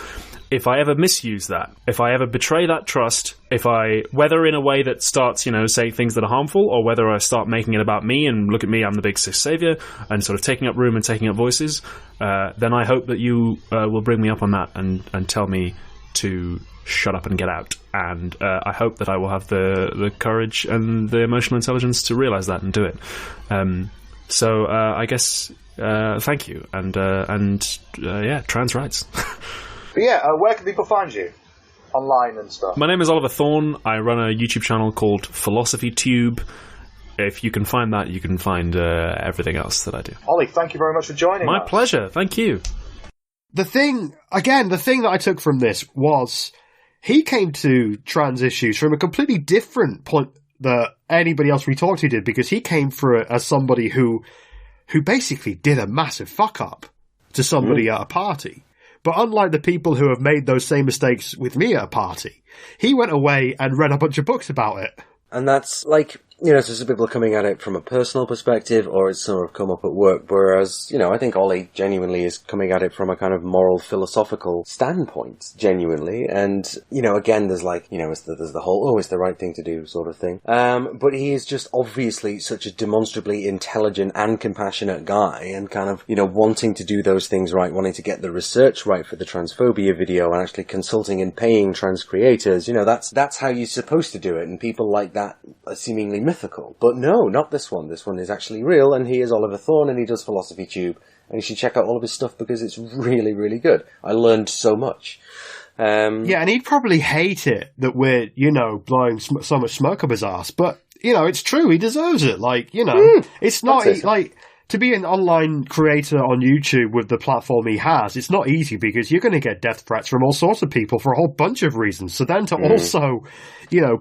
If I ever misuse that, if I ever betray that trust, whether in a way that starts, saying things that are harmful, or whether I start making it about me and look at me, I'm the big cis savior, and sort of taking up room and taking up voices, then I hope that you will bring me up on that and tell me to shut up and get out. And I hope that I will have the courage and the emotional intelligence to realise that and do it. So I guess thank you, and trans rights. But yeah, where can people find you? Online and stuff. My name is Oliver Thorn. I run a YouTube channel called Philosophy Tube. If you can find that, you can find everything else that I do. Ollie, thank you very much for joining My us. pleasure. Thank you. The thing that I took from this was he came to trans issues from a completely different point that anybody else we talked to did, because he came for it as somebody who basically did a massive fuck up to somebody at a party. But unlike the people who have made those same mistakes with me at a party, he went away and read a bunch of books about it. And that's like, so some people are coming at it from a personal perspective, or it's sort of come up at work, whereas, I think Ollie genuinely is coming at it from a kind of moral, philosophical standpoint, genuinely. And, again, there's like, there's the whole, it's the right thing to do sort of thing. But he is just obviously such a demonstrably intelligent and compassionate guy, and kind of, wanting to do those things right, wanting to get the research right for the transphobia video, and actually consulting and paying trans creators. That's how you're supposed to do it, and people like that are seemingly mythical. But no, not this one. This one is actually real, and he is Oliver Thorn, and he does Philosophy Tube, and you should check out all of his stuff because it's really, really good. I learned so much. Yeah, and he'd probably hate it that we're, blowing so much smoke up his ass, but, it's true, he deserves it. Like, it's not, like, to be an online creator on YouTube with the platform he has, it's not easy, because you're going to get death threats from all sorts of people for a whole bunch of reasons. So then to also,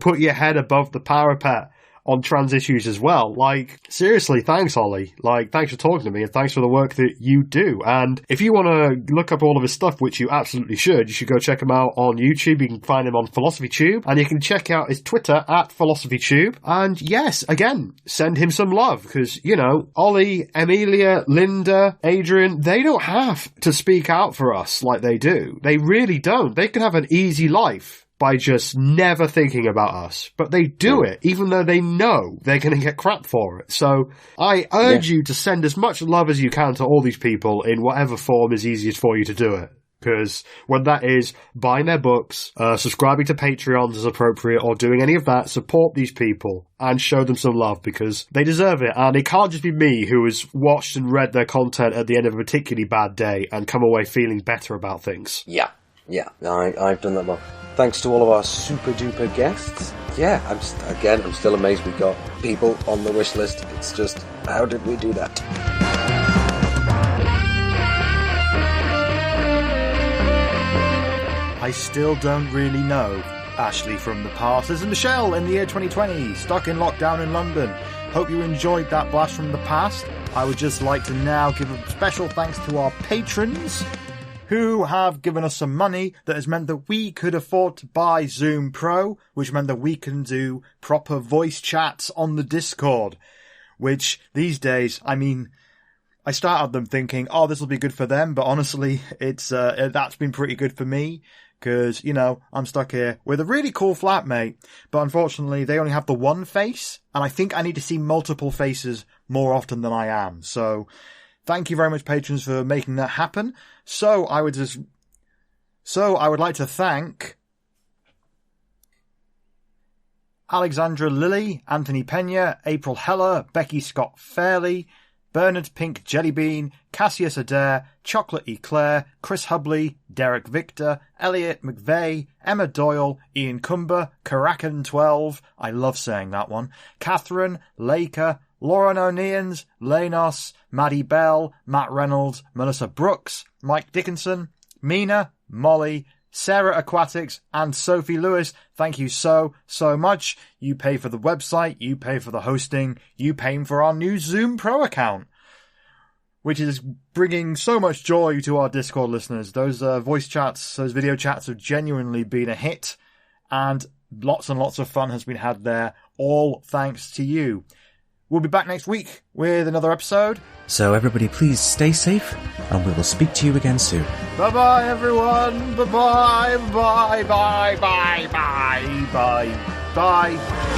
put your head above the parapet on trans issues as well. Like, seriously, thanks, Ollie. Like, thanks for talking to me, and thanks for the work that you do. And if you want to look up all of his stuff, which you absolutely should, you should go check him out on YouTube. You can find him on Philosophy Tube, and you can check out his Twitter at Philosophy Tube. And yes, again, send him some love, because, Ollie, Amelia, Linda, Adrian, they don't have to speak out for us like they do. They really don't. They can have an easy life by just never thinking about us. But they do it, even though they know they're going to get crap for it. So I urge you to send as much love as you can to all these people in whatever form is easiest for you to do it. Because when that is buying their books, subscribing to Patreons as appropriate, or doing any of that, support these people and show them some love, because they deserve it. And it can't just be me who has watched and read their content at the end of a particularly bad day and come away feeling better about things. Yeah, I've done that well. Thanks to all of our super duper guests. Yeah, I'm still amazed we got people on the wish list. It's just, how did we do that? I still don't really know Ashley from the past. This is Michelle in the year 2020, stuck in lockdown in London. Hope you enjoyed that blast from the past. I would just like to now give a special thanks to our patrons, who have given us some money that has meant that we could afford to buy Zoom Pro, which meant that we can do proper voice chats on the Discord, which these days, I mean, I started them thinking, oh, this will be good for them, but honestly, that's been pretty good for me, because, you know, I'm stuck here with a really cool flatmate, but unfortunately they only have the one face, and I think I need to see multiple faces more often than I am, so thank you very much, patrons, for making that happen. So I would like to thank Alexandra Lilly, Anthony Pena, April Heller, Becky Scott Fairley, Bernard Pink Jellybean, Cassius Adair, Chocolate Eclair, Chris Hubley, Derek Victor, Elliot McVeigh, Emma Doyle, Ian Cumber, Karakan12, I love saying that one, Catherine, Laker, Lauren O'Neans, Lanos, Maddie Bell, Matt Reynolds, Melissa Brooks, Mike Dickinson, Mina, Molly, Sarah Aquatics, and Sophie Lewis. Thank you so much. You pay for the website, you pay for the hosting, you pay for our new Zoom Pro account, which is bringing so much joy to our Discord listeners. Those voice chats, those video chats have genuinely been a hit, and lots of fun has been had there, all thanks to you. We'll be back next week with another episode. So everybody please stay safe, and we will speak to you again soon. Bye-bye, everyone. Bye-bye. Bye-bye. Bye-bye. Bye-bye. Bye.